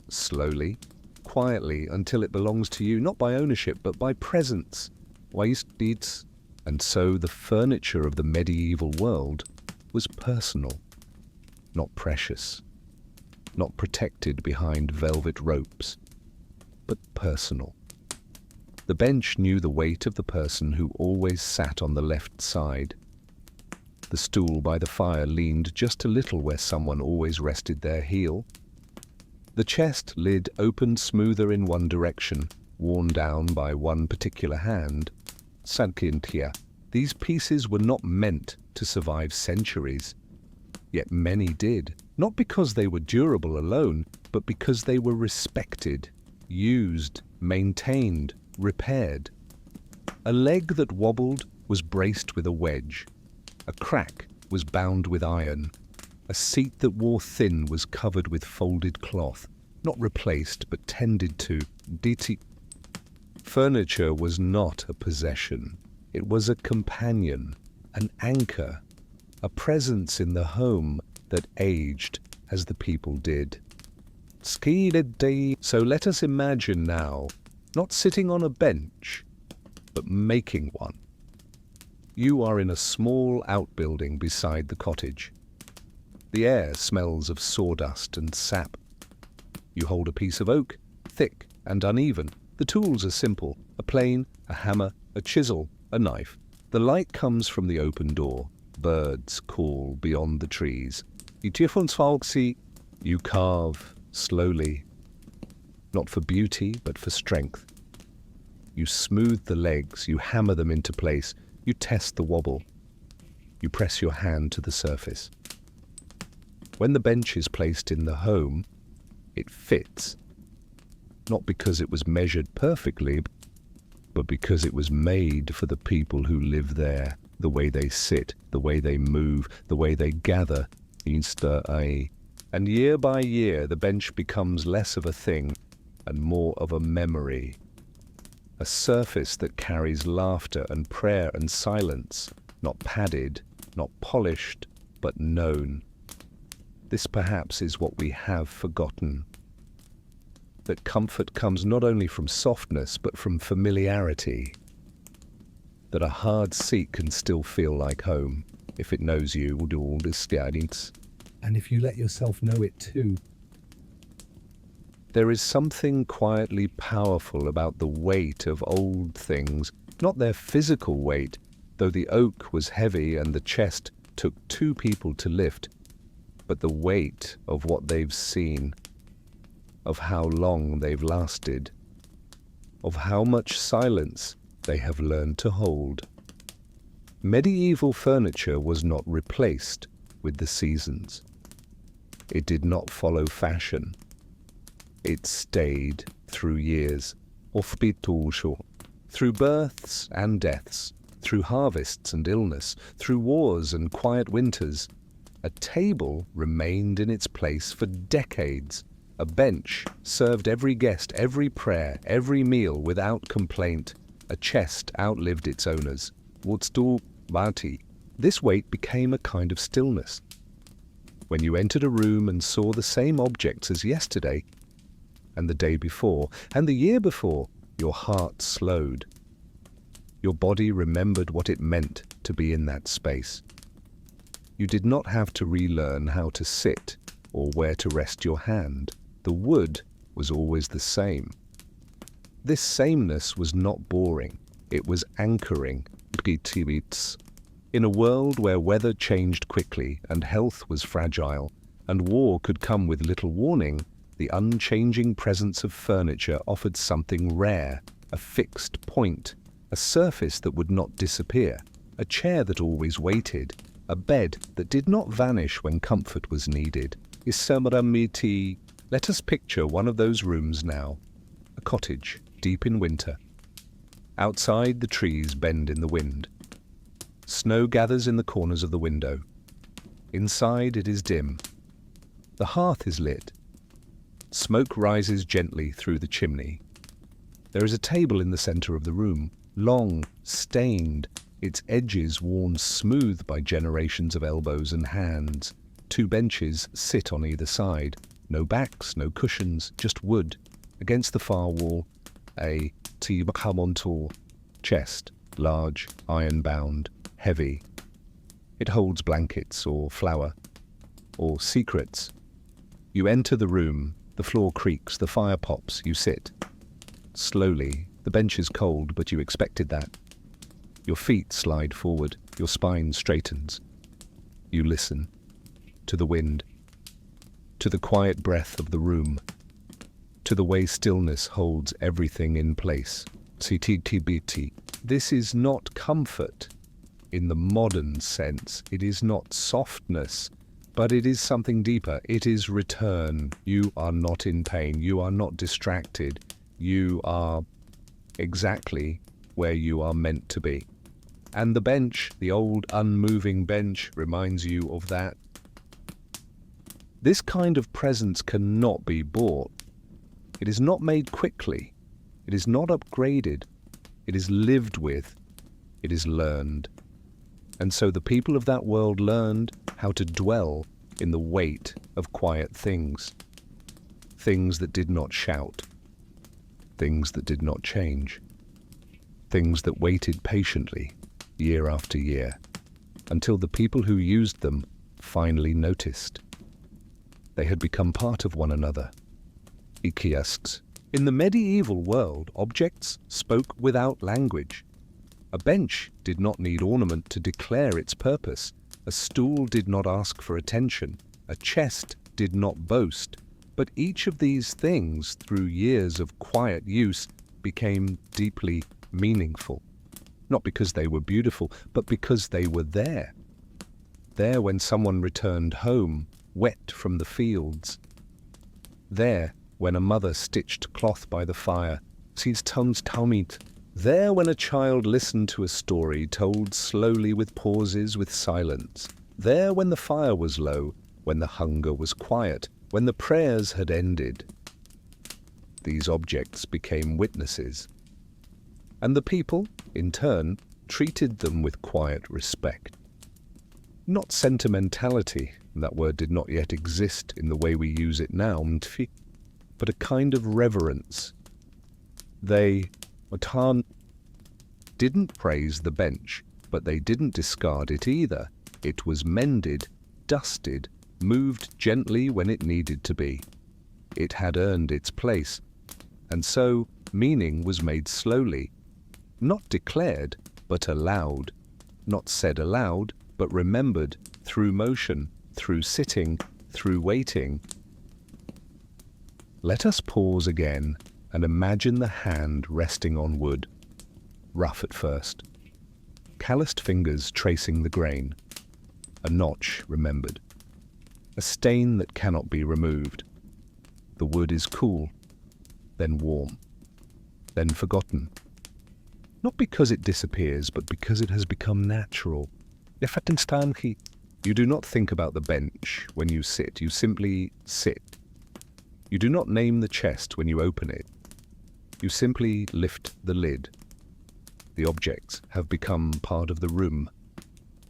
Slowly, quietly, until it belongs to you, not by ownership, but by presence. And so the furniture of the medieval world was personal, not precious, not protected behind velvet ropes, but personal. The bench knew the weight of the person who always sat on the left side. The stool by the fire leaned just a little where someone always rested their heel. The chest lid opened smoother in one direction, worn down by one particular hand. These pieces were not meant to survive centuries. Yet many did, not because they were durable alone, but because they were respected, used, maintained, repaired. A leg that wobbled was braced with a wedge. A crack was bound with iron. A seat that wore thin was covered with folded cloth, not replaced but tended to. Furniture was not a possession. It was a companion, an anchor, a presence in the home that aged as the people did. So let us imagine now, not sitting on a bench, but making one. You are in a small outbuilding beside the cottage. The air smells of sawdust and sap. You hold a piece of oak, thick and uneven. The tools are simple, a plane, a hammer, a chisel, a knife. The light comes from the open door. Birds call beyond the trees. You carve slowly, not for beauty, but for strength. You smooth the legs, you hammer them into place, you test the wobble. You press your hand to the surface. When the bench is placed in the home, it fits. Not because it was measured perfectly, but because it was made for the people who live there. The way they sit, the way they move, the way they gather. And year by year, the bench becomes less of a thing and more of a memory. A surface that carries laughter and prayer and silence, not padded, not polished, but known. This perhaps is what we have forgotten. That comfort comes not only from softness, but from familiarity. That a hard seat can still feel like home if it knows you will do all this guidance. And if you let yourself know it too. There is something quietly powerful about the weight of old things, not their physical weight, though the oak was heavy and the chest took two people to lift, but the weight of what they've seen, of how long they've lasted, of how much silence they have learned to hold. Medieval furniture was not replaced with the seasons. It did not follow fashion. It stayed through years, through births and deaths, through harvests and illness, through wars and quiet winters. A table remained in its place for decades, A bench served every guest, every prayer, every meal without complaint. A chest outlived its owners. Stool, bati. This weight became a kind of stillness. When you entered a room and saw the same objects as yesterday, and the day before, and the year before, your heart slowed. Your body remembered what it meant to be in that space. You did not have to relearn how to sit or where to rest your hand. The wood was always the same. This sameness was not boring. It was anchoring. In a world where weather changed quickly and health was fragile, and war could come with little warning, the unchanging presence of furniture offered something rare, a fixed point, a surface that would not disappear, a chair that always waited, a bed that did not vanish when comfort was needed. Let us picture one of those rooms now, a cottage deep in winter. Outside, the trees bend in the wind. Snow gathers in the corners of the window. Inside, it is dim. The hearth is lit. Smoke rises gently through the chimney. There is a table in the center of the room, long, stained, its edges worn smooth by generations of elbows and hands. 2 benches sit on either side. No backs, no cushions, just wood. Against the far wall, a tall chest, large, iron-bound, heavy. It holds blankets or flour or secrets. You enter the room, the floor creaks, the fire pops, you sit. Slowly, the bench is cold, but you expected that. Your feet slide forward, your spine straightens. You listen to the wind, to the quiet breath of the room, to the way stillness holds everything in place. CTTBT. This is not comfort in the modern sense. It is not softness, but it is something deeper. It is return. You are not in pain. You are not distracted. You are exactly where you are meant to be. And the bench, the old unmoving bench, reminds you of that. This kind of presence cannot be bought. It is not made quickly. It is not upgraded. It is lived with. It is learned. And so the people of that world learned how to dwell in the weight of quiet things. Things that did not shout. Things that did not change. Things that waited patiently, year after year, until the people who used them finally noticed. They had become part of one another. Iki asks, in the medieval world, objects spoke without language. A bench did not need ornament to declare its purpose. A stool did not ask for attention. A chest did not boast. But each of these things, through years of quiet use, became deeply meaningful. Not because they were beautiful, but because they were there. There when someone returned home, wet from the fields. There when a mother stitched cloth by the fire, sees tons talmit. There when a child listened to a story told slowly with pauses, with silence. There when the fire was low, when the hunger was quiet, when the prayers had ended. These objects became witnesses. And the people, in turn, treated them with quiet respect. Not sentimentality, that word did not yet exist in the way we use it now, but a kind of reverence. They didn't praise the bench, but they didn't discard it either. It was mended, dusted, moved gently when it needed to be. It had earned its place, and so meaning was made slowly, not declared, but allowed, not said aloud, but remembered through motion, through sitting, through waiting. Let us pause again and imagine the hand resting on wood, rough at first, calloused fingers tracing the grain, a notch remembered, a stain that cannot be removed. The wood is cool, then warm, then forgotten. Not because it disappears, but because it has become natural. You do not think about the bench when you sit, you simply sit. You do not name the chest when you open it. You simply lift the lid. The objects have become part of the room,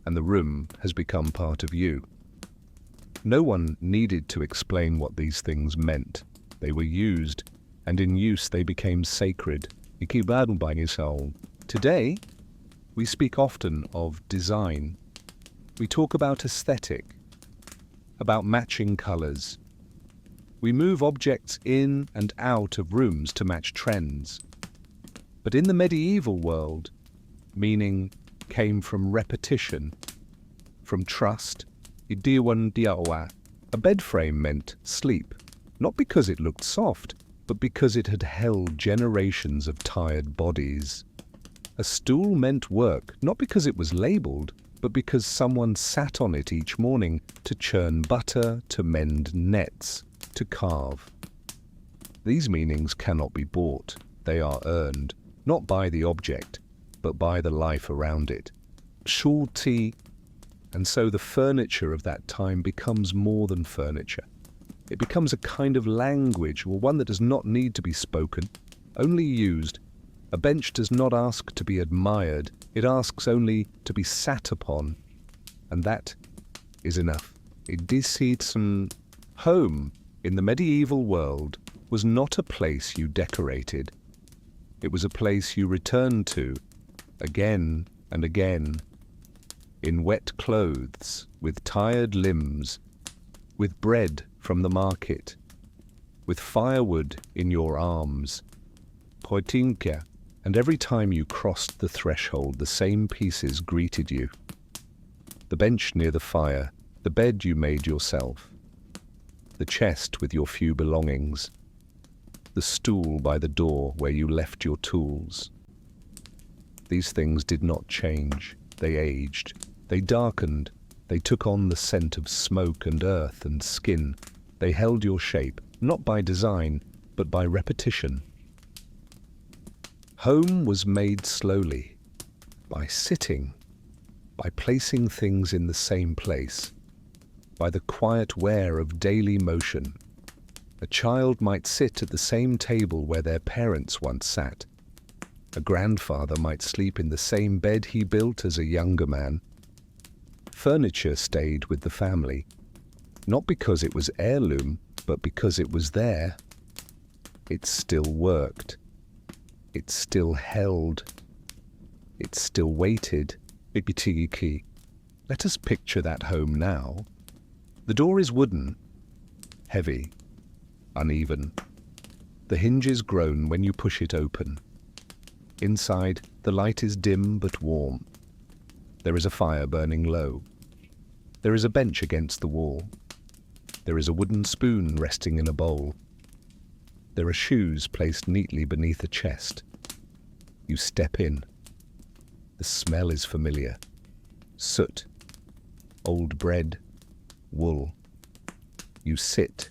and the room has become part of you. No one needed to explain what these things meant. They were used, and in use they became sacred. Today, we speak often of design. We talk about aesthetic, about matching colors. We move objects in and out of rooms to match trends. But in the medieval world, meaning came from repetition, from trust. A bed frame meant sleep, not because it looked soft, but because it had held generations of tired bodies. A stool meant work, not because it was labeled, but because someone sat on it each morning to churn butter, to mend nets, to carve. These meanings cannot be bought. They are earned, not by the object, but by the life around it. Schulti, and so the furniture of that time becomes more than furniture. It becomes a kind of language, or one that does not need to be spoken, only used. A bench does not ask to be admired, it asks only to be sat upon, and that is enough. Home in the medieval world was not a place you decorated. It was a place you returned to, again and again, in wet clothes, with tired limbs, with bread from the market, with firewood in your arms. Poitinka, and every time you crossed the threshold, the same pieces greeted you. The bench near the fire, the bed you made yourself, the chest with your few belongings, the stool by the door where you left your tools. These things did not change. They aged. They darkened. They took on the scent of smoke and earth and skin. They held your shape, not by design, but by repetition. Home was made slowly, by sitting, by placing things in the same place, by the quiet wear of daily motion. A child might sit at the same table where their parents once sat. A grandfather might sleep in the same bed he built as a younger man. Furniture stayed with the family, not because it was heirloom, but because it was there. It still worked. It still held. It still waited. Let us picture that home now. The door is wooden, heavy, uneven. The hinges groan when you push it open. Inside, the light is dim but warm. There is a fire burning low. There is a bench against the wall. There is a wooden spoon resting in a bowl. There are shoes placed neatly beneath a chest. You step in. The smell is familiar. Soot, old bread, wool. You sit.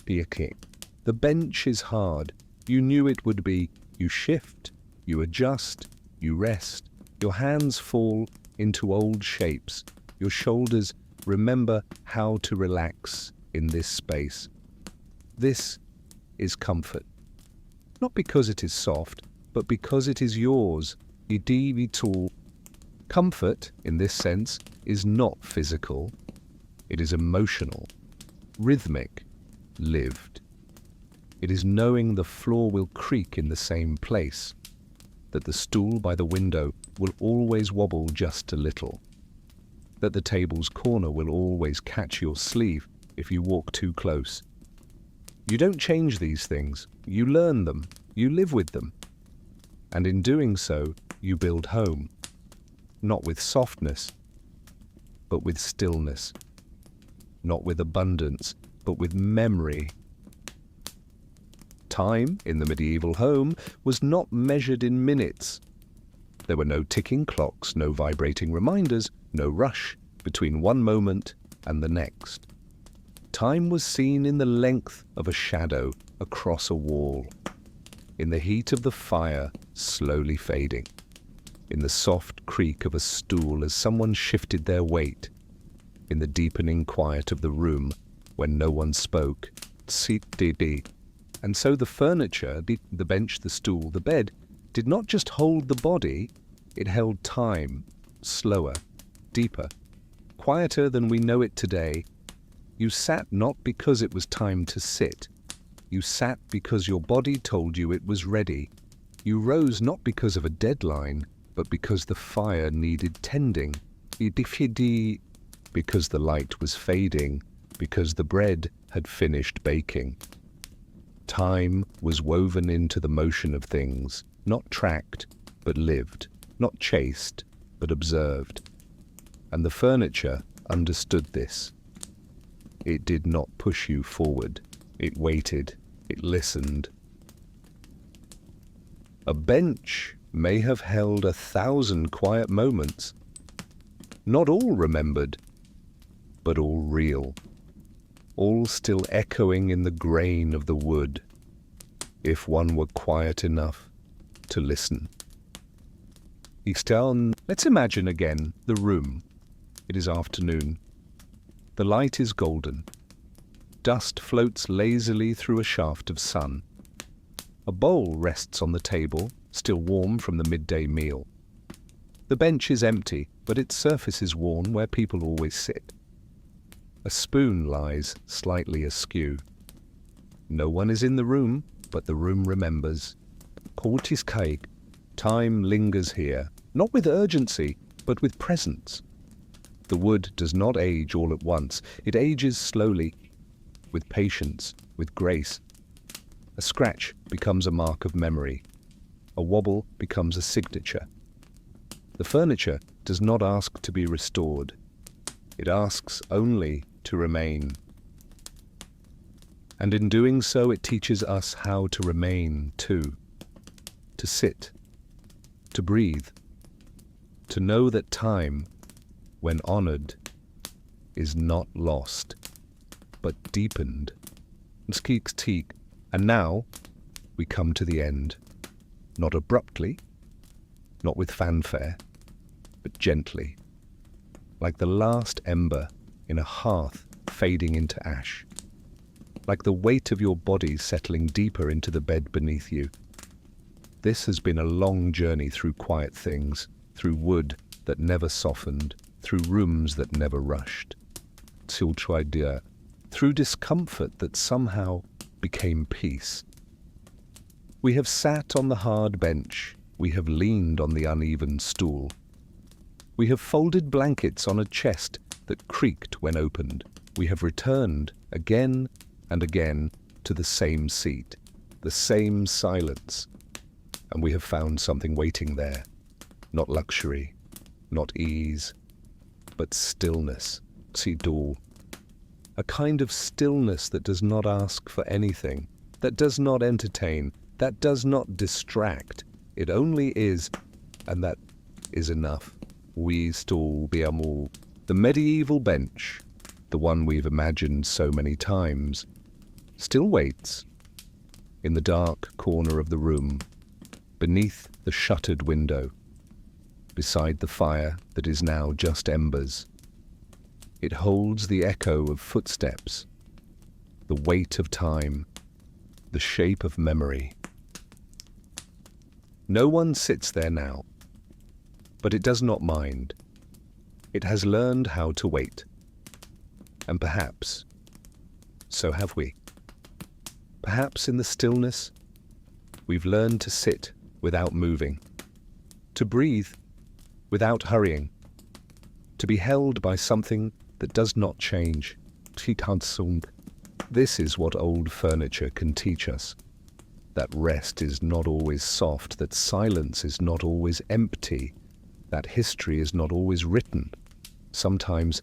The bench is hard. You knew it would be. You shift, you adjust, you rest. Your hands fall into old shapes. Your shoulders remember how to relax in this space. This is comfort. Not because it is soft, but because it is yours. Comfort, in this sense, is not physical. It is emotional, rhythmic, lived. It is knowing the floor will creak in the same place, that the stool by the window will always wobble just a little, that the table's corner will always catch your sleeve if you walk too close. You don't change these things. You learn them. You live with them. And in doing so, you build home, not with softness, but with stillness, not with abundance, but with memory. Time in the medieval home was not measured in minutes. There were no ticking clocks, no vibrating reminders, no rush between one moment and the next. Time was seen in the length of a shadow across a wall, in the heat of the fire slowly fading, in the soft creak of a stool as someone shifted their weight, in the deepening quiet of the room when no one spoke. seat db. And so the furniture, the bench, the stool, the bed, did not just hold the body, it held time, slower, deeper, quieter than we know it today. You sat not because it was time to sit. You sat because your body told you it was ready. You rose not because of a deadline, but because the fire needed tending. Because the light was fading, because the bread had finished baking. Time was woven into the motion of things, not tracked, but lived, not chased, but observed. And the furniture understood this. It did not push you forward. It waited. It listened. A bench may have held 1,000 quiet moments, not all remembered, but all real, all still echoing in the grain of the wood, if one were quiet enough to listen. Let's imagine again the room. It is afternoon. The light is golden. Dust floats lazily through a shaft of sun. A bowl rests on the table, still warm from the midday meal. The bench is empty, but its surface is worn where people always sit. A spoon lies slightly askew. No one is in the room, but the room remembers. Time lingers here, not with urgency, but with presence. The wood does not age all at once. It ages slowly, with patience, with grace. A scratch becomes a mark of memory. A wobble becomes a signature. The furniture does not ask to be restored. It asks only to remain. And in doing so, it teaches us how to remain too. To sit, to breathe, to know that time, when honored, is not lost, but deepened. And now we come to the end, not abruptly, not with fanfare, but gently, like the last ember in a hearth fading into ash, like the weight of your body settling deeper into the bed beneath you. This has been a long journey through quiet things, through wood that never softened, through rooms that never rushed, through discomfort that somehow became peace. We have sat on the hard bench, we have leaned on the uneven stool. We have folded blankets on a chest that creaked when opened. We have returned again and again to the same seat, the same silence, and we have found something waiting there. Not luxury, not ease, but stillness. A kind of stillness that does not ask for anything, that does not entertain, that does not distract. It only is, and that is enough. The medieval bench, the one we've imagined so many times, still waits in the dark corner of the room, beneath the shuttered window, beside the fire that is now just embers. It holds the echo of footsteps, the weight of time, the shape of memory. No one sits there now, but it does not mind. It has learned how to wait. And perhaps, so have we. Perhaps in the stillness, we've learned to sit without moving, to breathe without hurrying, to be held by something that does not change. This is what old furniture can teach us. That rest is not always soft, that silence is not always empty, that history is not always written. Sometimes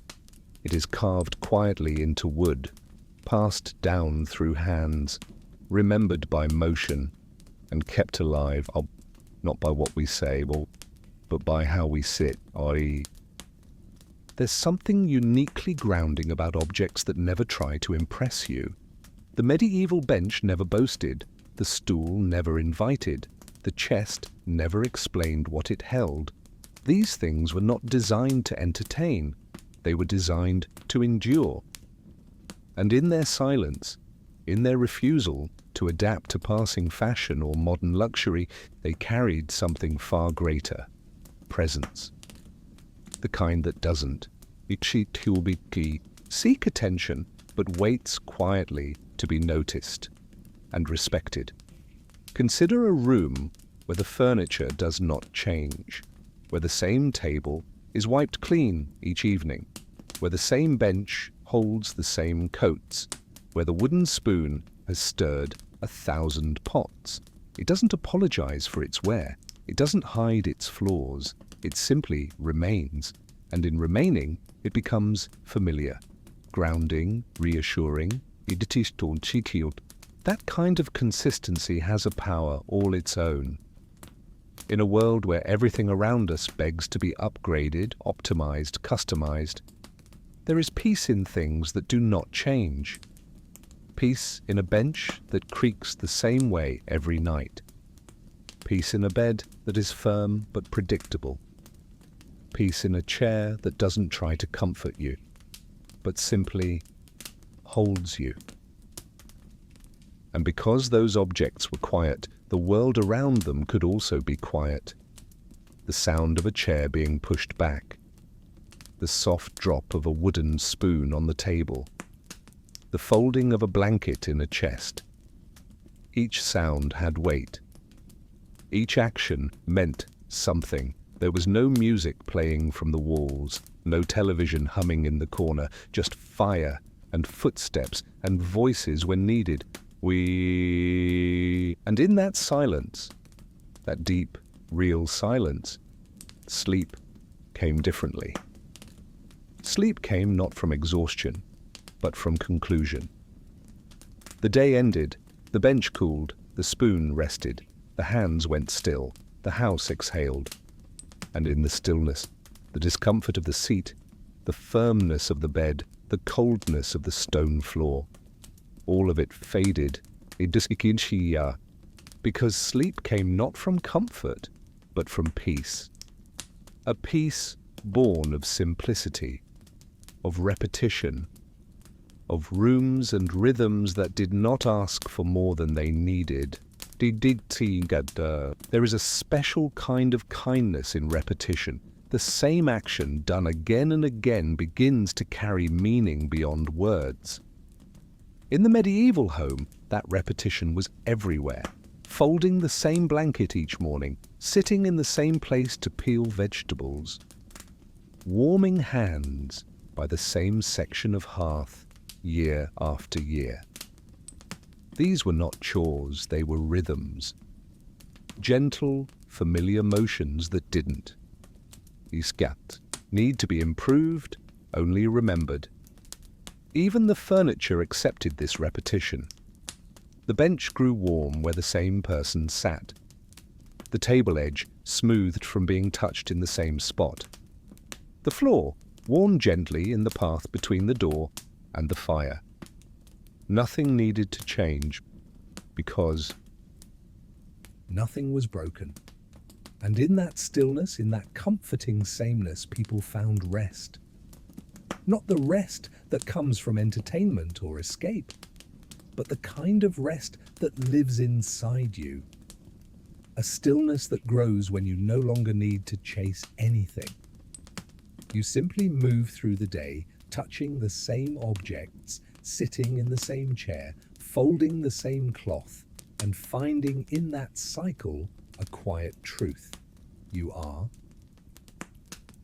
it is carved quietly into wood, passed down through hands, remembered by motion, and kept alive, not by what we say, but by how we sit. There's something uniquely grounding about objects that never try to impress you. The medieval bench never boasted, the stool never invited, the chest never explained what it held. These things were not designed to entertain, they were designed to endure. And in their silence, In their refusal to adapt to passing fashion or modern luxury, they carried something far greater: presence. The kind that doesn't seek attention, but waits quietly to be noticed and respected. Consider a room where the furniture does not change, where the same table is wiped clean each evening, where the same bench holds the same coats, where the wooden spoon has stirred 1,000 pots. It doesn't apologize for its wear. It doesn't hide its flaws. It simply remains. And in remaining, it becomes familiar, grounding, reassuring. That kind of consistency has a power all its own. In a world where everything around us begs to be upgraded, optimized, customized, there is peace in things that do not change. Peace in a bench that creaks the same way every night. Peace in a bed that is firm but predictable. Peace in a chair that doesn't try to comfort you, but simply holds you. And because those objects were quiet, the world around them could also be quiet. The sound of a chair being pushed back, the soft drop of a wooden spoon on the table, the folding of a blanket in a chest. Each sound had weight. Each action meant something. There was no music playing from the walls, no television humming in the corner, just fire and footsteps and voices when needed. And in that silence, that deep, real silence, sleep came differently. Sleep came not from exhaustion, but from conclusion. The day ended, the bench cooled, the spoon rested, the hands went still, the house exhaled. And in the stillness, the discomfort of the seat, the firmness of the bed, the coldness of the stone floor, all of it faded, because sleep came not from comfort, but from peace. A peace born of simplicity, of repetition, of rooms and rhythms that did not ask for more than they needed. There is a special kind of kindness in repetition. The same action done again and again begins to carry meaning beyond words. In the medieval home, that repetition was everywhere. Folding the same blanket each morning, sitting in the same place to peel vegetables, warming hands by the same section of hearth year after year. These were not chores, they were rhythms. Gentle, familiar motions that didn't. Need to be improved, only remembered. Even the furniture accepted this repetition. The bench grew warm where the same person sat. The table edge smoothed from being touched in the same spot. The floor worn gently in the path between the door and the fire. Nothing needed to change because nothing was broken. And in that stillness, in that comforting sameness, people found rest. Not the rest that comes from entertainment or escape, but the kind of rest that lives inside you. A stillness that grows when you no longer need to chase anything. You simply move through the day, touching the same objects, sitting in the same chair, folding the same cloth, and finding in that cycle a quiet truth. You are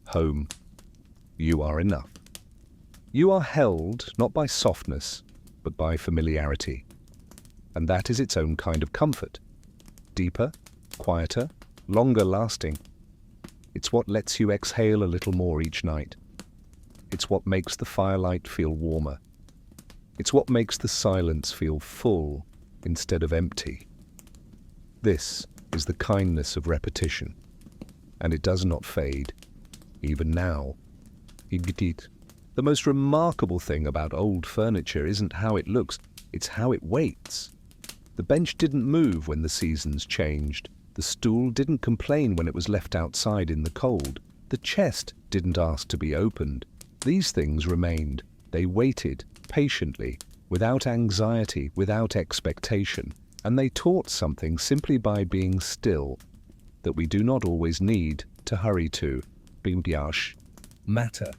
home. You are enough. You are held not by softness, but by familiarity. And that is its own kind of comfort. Deeper, quieter, longer lasting. It's what lets you exhale a little more each night. It's what makes the firelight feel warmer. It's what makes the silence feel full instead of empty. This is the kindness of repetition, and it does not fade, even now. The most remarkable thing about old furniture isn't how it looks, it's how it waits. The bench didn't move when the seasons changed. The stool didn't complain when it was left outside in the cold. The chest didn't ask to be opened. These things remained. They waited patiently, without anxiety, without expectation, and they taught something simply by being still that we do not always need to hurry to. Bimbiash matter.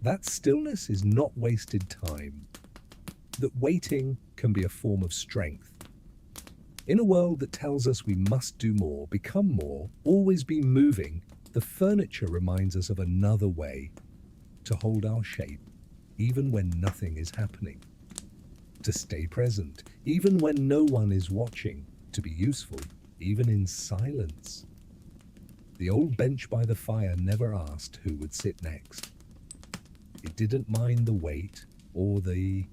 That stillness is not wasted time. That waiting can be a form of strength. In a world that tells us we must do more, become more, always be moving, the furniture reminds us of another way to hold our shape, even when nothing is happening. To stay present, even when no one is watching. To be useful, even in silence. The old bench by the fire never asked who would sit next. It didn't mind the wait or the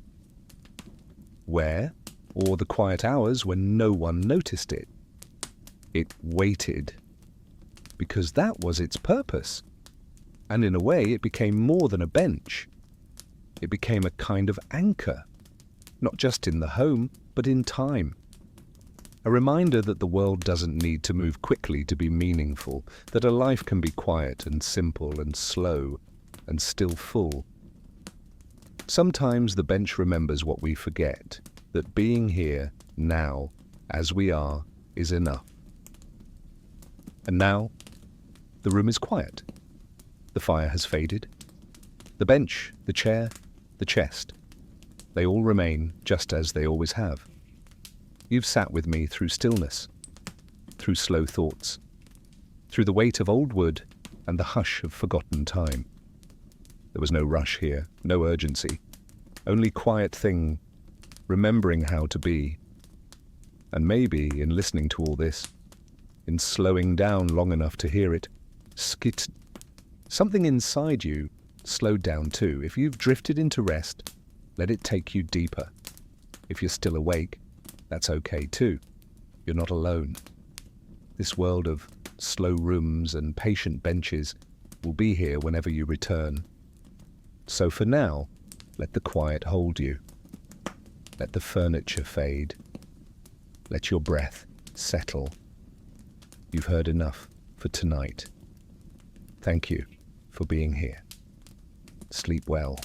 where or the quiet hours when no one noticed it. It waited because that was its purpose. And in a way, it became more than a bench. It became a kind of anchor, not just in the home, but in time. A reminder that the world doesn't need to move quickly to be meaningful, that a life can be quiet and simple and slow and still full. Sometimes the bench remembers what we forget, that being here, now, as we are, is enough. And now, the room is quiet. The fire has faded. The bench, the chair, the chest, they all remain just as they always have. You've sat with me through stillness, through slow thoughts, through the weight of old wood and the hush of forgotten time. There was no rush here, no urgency, only quiet thing, remembering how to be. And maybe in listening to all this, in slowing down long enough to hear it, something inside you slowed down too. If you've drifted into rest, let it take you deeper. If you're still awake, that's okay too. You're not alone. This world of slow rooms and patient benches will be here whenever you return. So for now, let the quiet hold you. Let the furniture fade. Let your breath settle. You've heard enough for tonight. Thank you for being here. Sleep well.